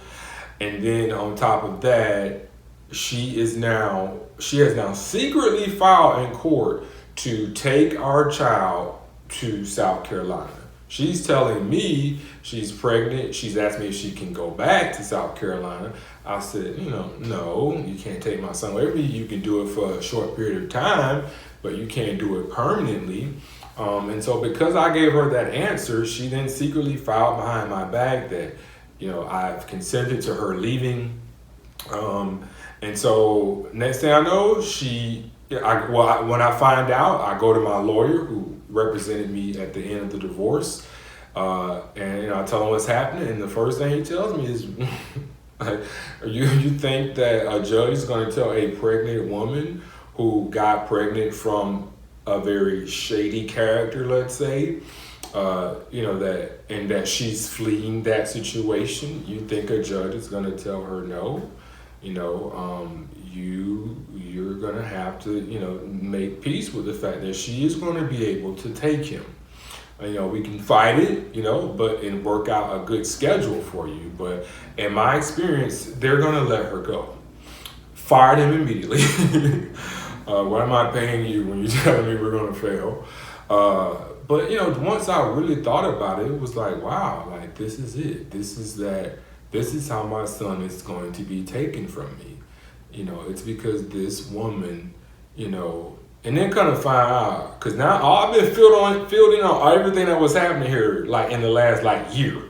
And then on top of that, she has now secretly filed in court to take our child to South Carolina. She's telling me she's pregnant. She's asked me if she can go back to South Carolina. I said, no, you can't take my son away from me. You can do it for a short period of time, but you can't do it permanently. And so because I gave her that answer, she then secretly filed behind my back that, I've consented to her leaving. And so next thing I know, when I find out, I go to my lawyer who represented me at the end of the divorce. And I tell him what's happening. And the first thing he tells me is, you think that a judge is going to tell a pregnant woman who got pregnant from a very shady character, let's say, that she's fleeing that situation, you think a judge is going to tell her no? You're going to have to, make peace with the fact that she is going to be able to take him. We can fight it, and work out a good schedule for you. But in my experience, they're going to let her go. Fired him immediately. Why am I paying you when you're telling me we're going to fail? But once I really thought about it, it was like, wow, like this is it. This is how my son is going to be taken from me. It's because this woman, and then kind of find out, because now I've been filled in on everything that was happening here, like in the last year.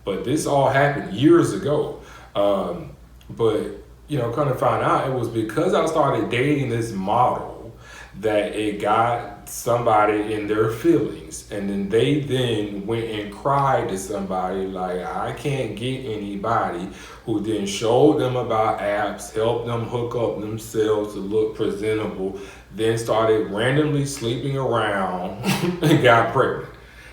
But this all happened years ago. But kind of find out it was because I started dating this model that it got somebody in their feelings, and then they went and cried to somebody like, I can't get anybody, who then showed them about apps, helped them hook up themselves to look presentable, then started randomly sleeping around and got pregnant.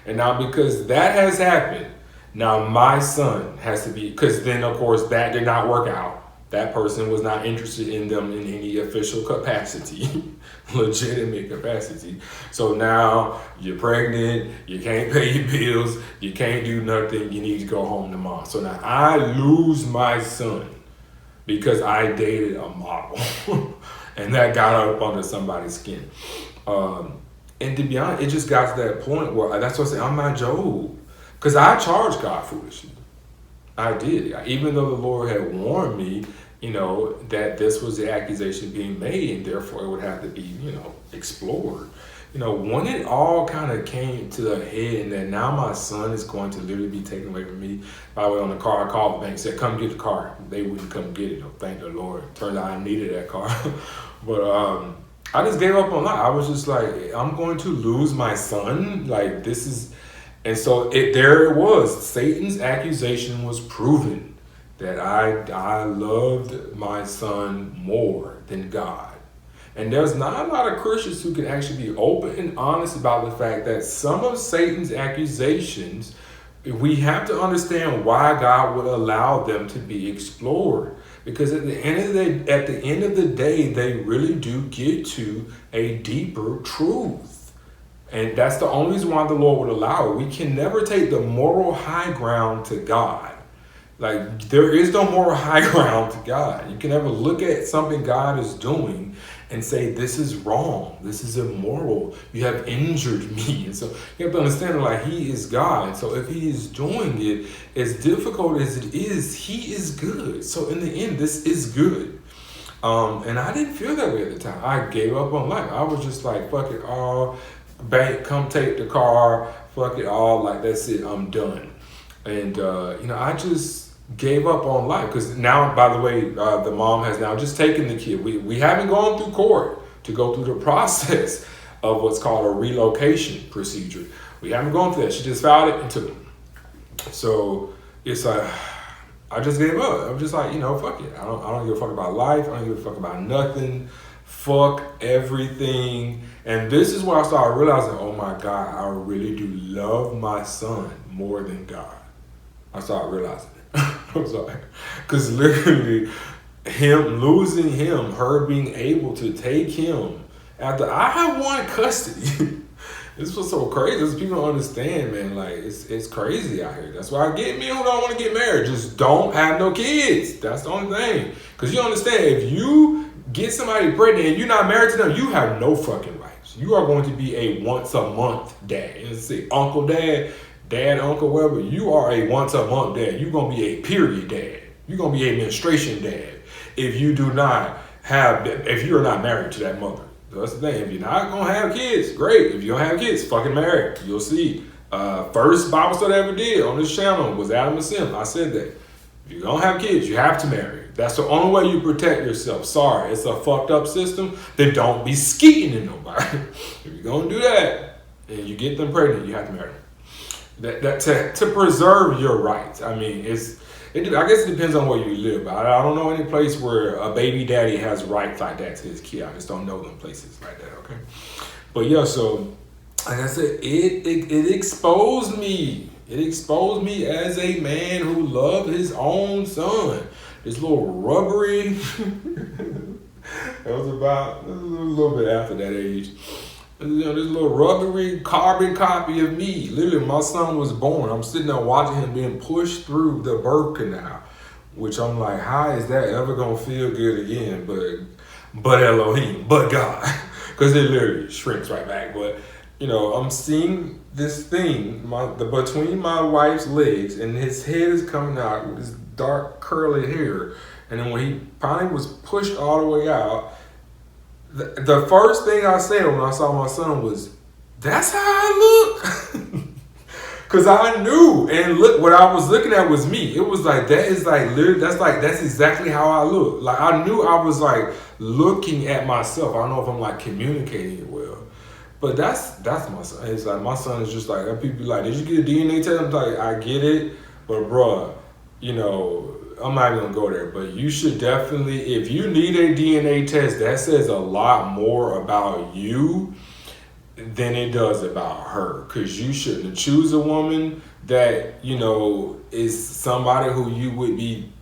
And now because that has happened, Now my son has to be, because then of course that did not work out. That person was not interested in them in any official capacity, legitimate capacity. So now you're pregnant, you can't pay your bills, you can't do nothing, you need to go home to mom. So now I lose my son because I dated a model. And that got up under somebody's skin. And to be honest, it just got to that point where that's what I say, I'm not Job. Because I charged God foolishly. I did. Even though the Lord had warned me, that this was the accusation being made and therefore it would have to be, explored. When it all kind of came to the head and that now my son is going to literally be taken away from me. By the way, on the car, I called the bank, said, come get the car. They wouldn't come get it. Thank the Lord. Turned out I needed that car. But I just gave up on life. I was just like, I'm going to lose my son. Like, this is... And so there it was. Satan's accusation was proven that I loved my son more than God. And there's not a lot of Christians who can actually be open and honest about the fact that some of Satan's accusations, we have to understand why God would allow them to be explored. Because at the end of the day, they really do get to a deeper truth. And that's the only reason why the Lord would allow it. We can never take the moral high ground to God. Like, there is no moral high ground to God. You can never look at something God is doing and say, this is wrong, this is immoral, you have injured me. And so you have to understand, like, he is God. So if he is doing it, as difficult as it is, he is good. So in the end, this is good. And I didn't feel that way at the time. I gave up on life. I was just like, fuck it all. Bank, come take the car, fuck it all, like that's it, I'm done. And I just gave up on life. Because now, by the way, the mom has now just taken the kid. We haven't gone through court to go through the process of what's called a relocation procedure. We haven't gone through that. She just filed it and took it. So it's like, I just gave up. I'm just like, fuck it. I don't give a fuck about life. I don't give a fuck about nothing. Fuck everything. And this is where I started realizing, oh my God, I really do love my son more than God. I started realizing it. I'm sorry. Because literally, losing him, her being able to take him after I had won custody. This was so crazy. This people don't understand, man. Like, it's crazy out here. That's why I get me who don't want to get married. Just don't have no kids. That's the only thing. Because you understand, if you get somebody pregnant and you're not married to them, you have no fucking rights. You are going to be a once a month dad. Let's say uncle, dad, uncle, whatever. You are a once a month dad. You're going to be a period dad. You're going to be a menstruation dad if you're not married to that mother. So that's the thing. If you're not going to have kids, great. If you don't have kids, fucking marry. You'll see. First Bible study I ever did on this channel was Adam and Sim. I said that. If you don't have kids, you have to marry. That's the only way you protect yourself. Sorry, it's a fucked up system. Then don't be skeeting in nobody. If you're gonna do that and you get them pregnant, you have to marry them. That to preserve your rights. I mean, I guess it depends on where you live. But I don't know any place where a baby daddy has rights like that to his kid. I just don't know them places like that. Okay, but yeah. So like I said, it exposed me. It exposed me as a man who loved his own son. This little rubbery, it was a little bit after that age. This little rubbery carbon copy of me. Literally, my son was born. I'm sitting there watching him being pushed through the birth canal, which I'm like, how is that ever gonna feel good again? But Elohim, but God, because it literally shrinks right back. But I'm seeing this thing between my wife's legs, and his head is coming out with this dark curly hair. And then when he finally was pushed all the way out, the first thing I said when I saw my son was, that's how I look. Because I knew, and look, what I was looking at was me. It was like, that's exactly how I look. Like, I knew I was like looking at myself. I don't know if I'm like communicating it well. But that's my son. It's like, my son is just like, people be like, did you get a DNA test? I'm like, I get it, but bruh, I'm not even gonna go there, but you should definitely, if you need a DNA test, that says a lot more about you than it does about her. Because you shouldn't choose a woman that, you know, is somebody who you would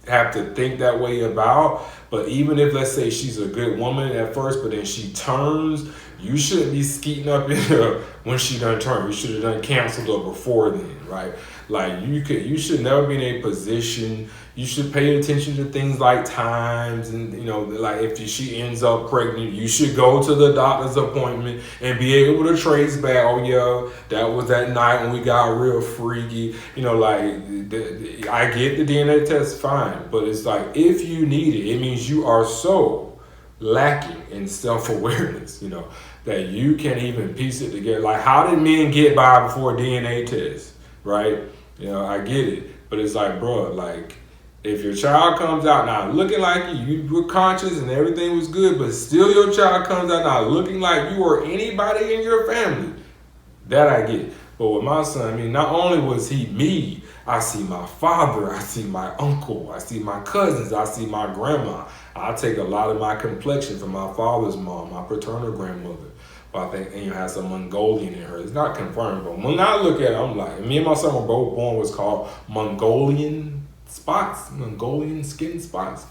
have to think that way about. But even if, let's say, she's a good woman at first, but then she turns, you shouldn't be skeeting up in her when she done turned. You should have done canceled her before then, right? Like you should never be in a position. You should pay attention to things like times, and you know, like if she ends up pregnant, you should go to the doctor's appointment and be able to trace back. Oh yeah, that was that night when we got real freaky. You know, like I get the DNA test, fine, but it's like if you need it, it means you are so lacking in self-awareness. You know, that you can't even piece it together. Like, how did men get by before a DNA test, right? You know, I get it, but it's like, bro, like, if your child comes out now looking like you were conscious and everything was good, but still your child comes out now looking like you or anybody in your family, that I get. But with my son, I mean, not only was he me, I see my father, I see my uncle, I see my cousins, I see my grandma. I take a lot of my complexion from my father's mom, my paternal grandmother. But I think Anya has some Mongolian in her. It's not confirmed, but when I look at it, I'm like, me and my son were both born what's called Mongolian spots, Mongolian skin spots,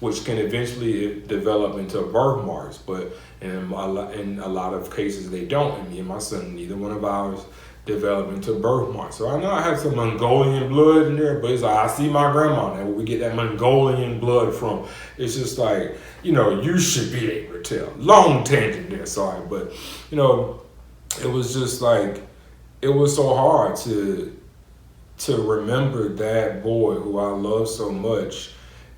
which can eventually develop into birthmarks. But in a lot of cases, they don't. And me and my son, neither one of ours develop into birthmarks. So I know I have some Mongolian blood in there, but it's like I see my grandma and where we get that Mongolian blood from. It's just like, you know, you should be able to tell. Long tangent there, sorry, but you know, it was just like, it was so hard to remember that boy who I love so much.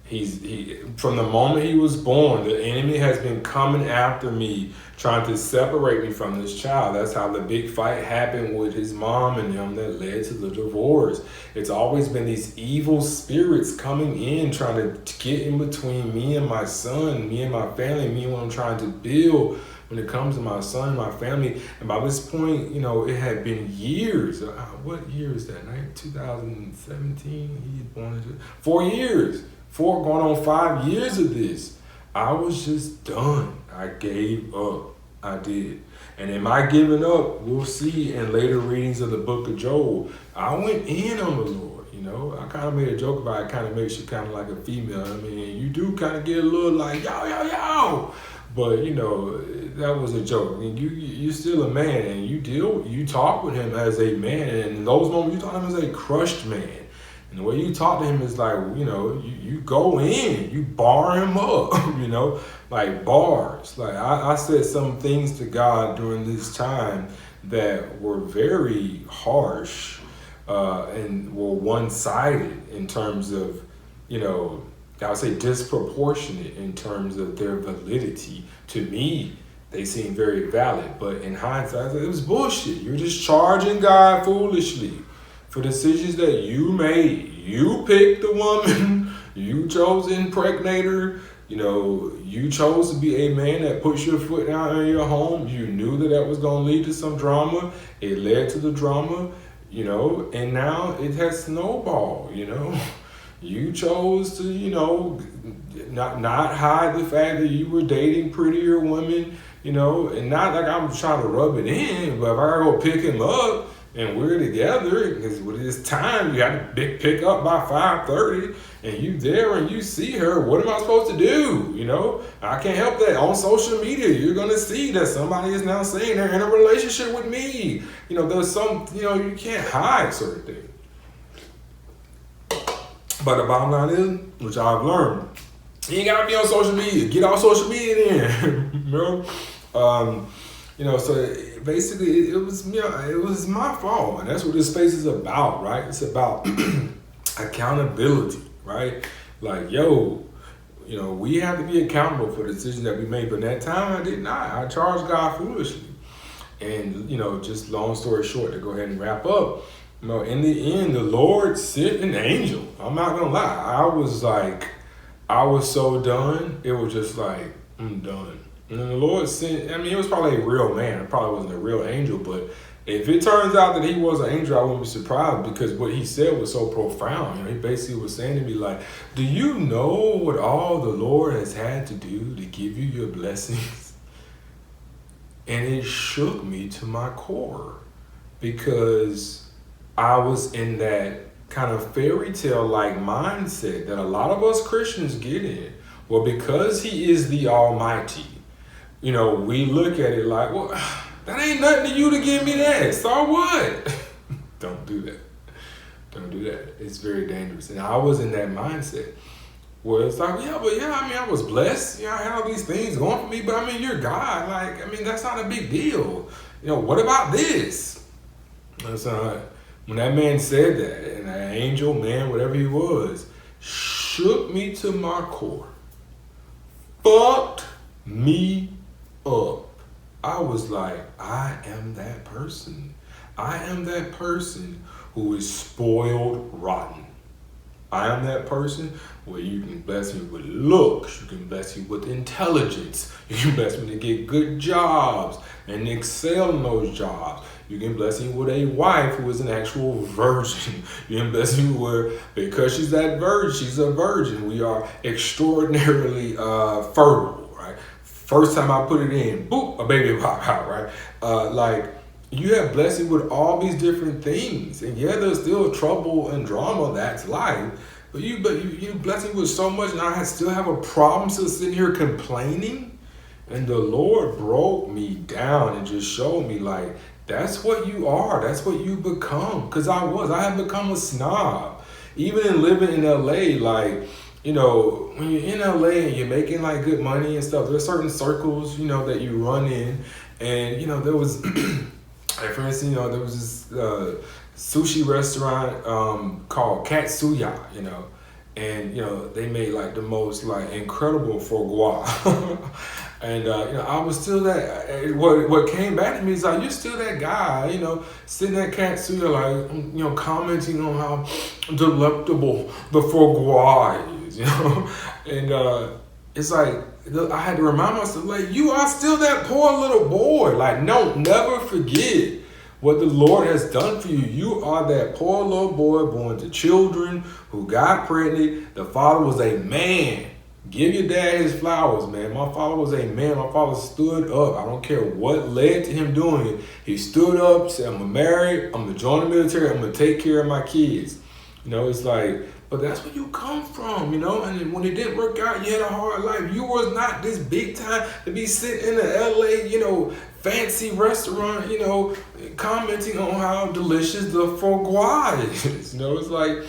He from the moment he was born, the enemy has been coming after me, trying to separate me from this child. That's how the big fight happened with his mom and him that led to the divorce. It's always been these evil spirits coming in, trying to get in between me and my son, me and my family, me and what I'm trying to build when it comes to my son and my family. And by this point, you know, it had been years. What year is that? 2017? He was born 4 years. 4 going on 5 years of this. I was just done. I gave up. I did. And in my giving up, we'll see in later readings of the book of Job, I went in on the Lord. You know, I kind of made a joke about it. Kind of makes you kind of like a female. I mean, you do kind of get a little like, yo, yo, yo. But, you know, that was a joke. I mean, you're still a man, and you talk with him as a man. And in those moments, you talk to him as a crushed man. And the way you talk to him is like, you know, you go in, you bar him up, you know, like bars. Like I said some things to God during this time that were very harsh and were one-sided in terms of, you know, I would say disproportionate in terms of their validity. To me, they seem very valid, but in hindsight, it was bullshit. You're just charging God foolishly for decisions that you made. You picked the woman, you chose to impregnate her, you know, you chose to be a man that puts your foot down in your home. You knew that was going to lead to some drama. It led to the drama, you know, and now it has snowballed, you know. You chose to, you know, not hide the fact that you were dating prettier women, you know, and not like I'm trying to rub it in, but if I gotta go pick him up, and we're together, because with this time, you have to pick up by 5:30, and you there and you see her, what am I supposed to do? You know, I can't help that. On social media, you're going to see that somebody is now saying they're in a relationship with me. You know, there's some, you know, you can't hide certain things. But the bottom line is, which I've learned, you ain't got to be on social media. Get off social media then, you know? You know, so basically it was, you know, it was my fault, and that's what this space is about, right? It's about accountability, right? Like, yo, you know, we have to be accountable for the decisions that we made. But that time I did not. I charged God foolishly. And, you know, just long story short, to go ahead and wrap up, you know, in the end, the Lord sent an angel. I'm not gonna lie. I was so done. It was just like, I'm done. And then the Lord sent, I mean, it was probably a real man. It probably wasn't a real angel, but if it turns out that he was an angel, I wouldn't be surprised, because what he said was so profound. You know, he basically was saying to me like, do you know what all the Lord has had to do to give you your blessings? And it shook me to my core, because I was in that kind of fairy tale like mindset that a lot of us Christians get in. Well, because he is the Almighty, we look at it like, well, that ain't nothing to you to give me that. So what? Don't do that. Don't do that. It's very dangerous. And I was in that mindset where it's like, I was blessed. I had all these things going for me, but you're God. That's not a big deal. What about this? So when that man said that, and that angel, man, whatever he was, shook me to my core, fucked me up. I was like, I am that person. I am that person who is spoiled rotten. I am that person where you can bless me with looks, you can bless me with intelligence, you can bless me to get good jobs and excel in those jobs. You can bless me with a wife who is an actual virgin. You can bless me with, because she's that virgin, she's a virgin. We are extraordinarily fertile, right? First time I put it in, boop, a baby pop out, right? You have blessing with all these different things, and there's still trouble and drama. That's life. But you bless me with so much, and I still have a problem. So sitting here complaining, and the Lord broke me down and just showed me like that's what you are. That's what you become. Because I have become a snob, even in living in LA. When you're in LA and you're making like good money and stuff, there's certain circles that you run in, and there was. For instance, there was this sushi restaurant called Katsuya, and they made like the most like incredible foie gras, and I was still that. What came back to me is like, you're still that guy, sitting at Katsuya, like commenting on how delectable the foie gras is, and it's like I had to remind myself, like, you are still that poor little boy. Like, no, never forget what the Lord has done for you. You are that poor little boy born to children who got pregnant. The father was a man. Give your dad his flowers, man. My father was a man. My father stood up. I don't care what led to him doing it. He stood up, said, I'm going to marry, I'm going to join the military, I'm going to take care of my kids. It's like, but that's where you come from, and when it didn't work out, you had a hard life. You was not this big time to be sitting in the LA, fancy restaurant, commenting on how delicious the foie gras is. It's like,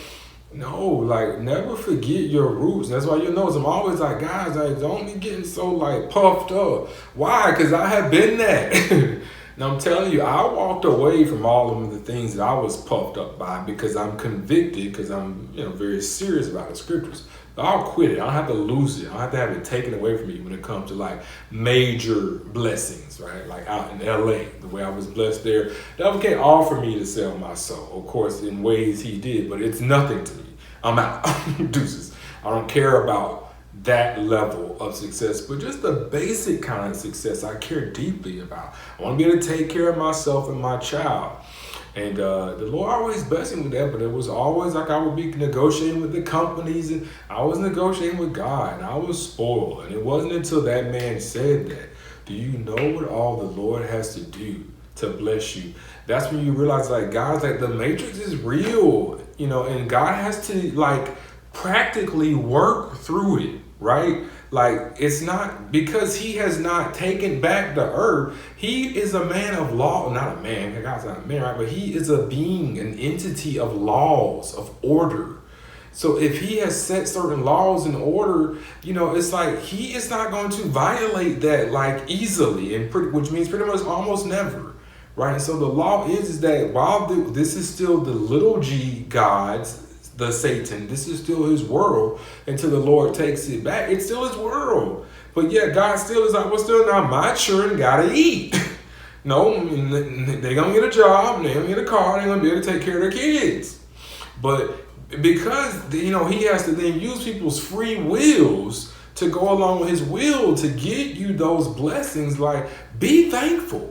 no, like, never forget your roots. That's why I'm always like, guys, don't be getting so like puffed up. Why? Because I have been that. And I'm telling you, I walked away from all of the things that I was puffed up by because I'm convicted, because I'm very serious about the scriptures. But I'll quit it. I don't have to lose it. I don't have to have it taken away from me when it comes to like major blessings, right? Like out in LA, the way I was blessed there. The devil can't offer me to sell my soul, of course, in ways he did, but it's nothing to me. I'm out. Deuces. I don't care about that level of success, but just the basic kind of success I care deeply about. I want to be able to take care of myself and my child. And the Lord always blessed me with that, but it was always like I would be negotiating with the companies, and I was negotiating with God, and I was spoiled. And it wasn't until that man said that, do you know what all the Lord has to do to bless you? That's when you realize, like, God's like, the matrix is real, and God has to like practically work through it, right? Like, it's not because he has not taken back the earth. He is a man of law, not a man, God's not a man, right? But he is a being, an entity of laws, of order. So if he has set certain laws in order, it's like he is not going to violate that like easily, which means pretty much almost never, right? And so the law is that while this is still the little g gods, the Satan, this is still his world until the Lord takes it back. It's still his world. But God still is like, well, still now my children gotta eat. No, they're gonna get a job, they're gonna get a car, they're gonna be able to take care of their kids. But because he has to then use people's free wills to go along with his will to get you those blessings, like, be thankful.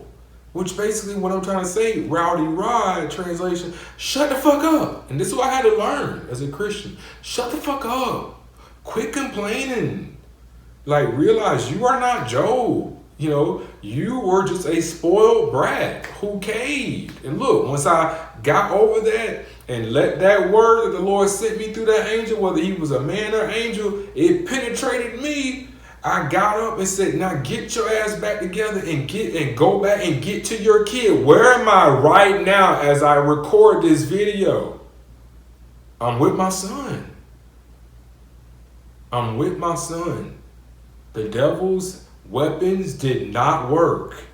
Which basically what I'm trying to say, Rowdy Rod, translation, shut the fuck up. And this is what I had to learn as a Christian. Shut the fuck up. Quit complaining. Like, realize you are not Job. You were just a spoiled brat who caved. And look, once I got over that and let that word that the Lord sent me through that angel, whether he was a man or angel, it penetrated me. I got up and said, now get your ass back together and go back and get to your kid. Where am I right now as I record this video? I'm with my son. I'm with my son. The devil's weapons did not work.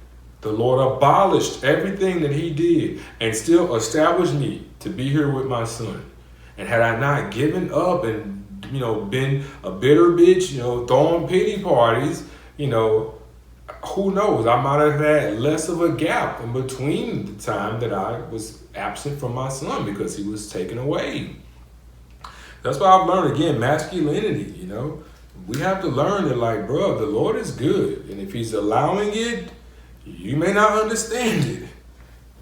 The Lord abolished everything that he did and still established me to be here with my son. And had I not given up and, been a bitter bitch, throwing pity parties, who knows? I might have had less of a gap in between the time that I was absent from my son because he was taken away. That's why I've learned, again, masculinity, We have to learn that, the Lord is good. And if he's allowing it, you may not understand it,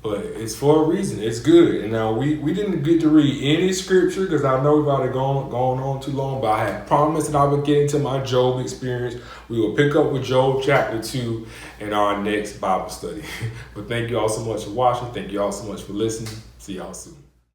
but it's for a reason. It's good. And now we didn't get to read any scripture because I know we've already gone on too long, but I had promised that I would get into my Job experience. We will pick up with Job chapter 2 in our next Bible study. But thank you all so much for watching. Thank you all so much for listening. See y'all soon.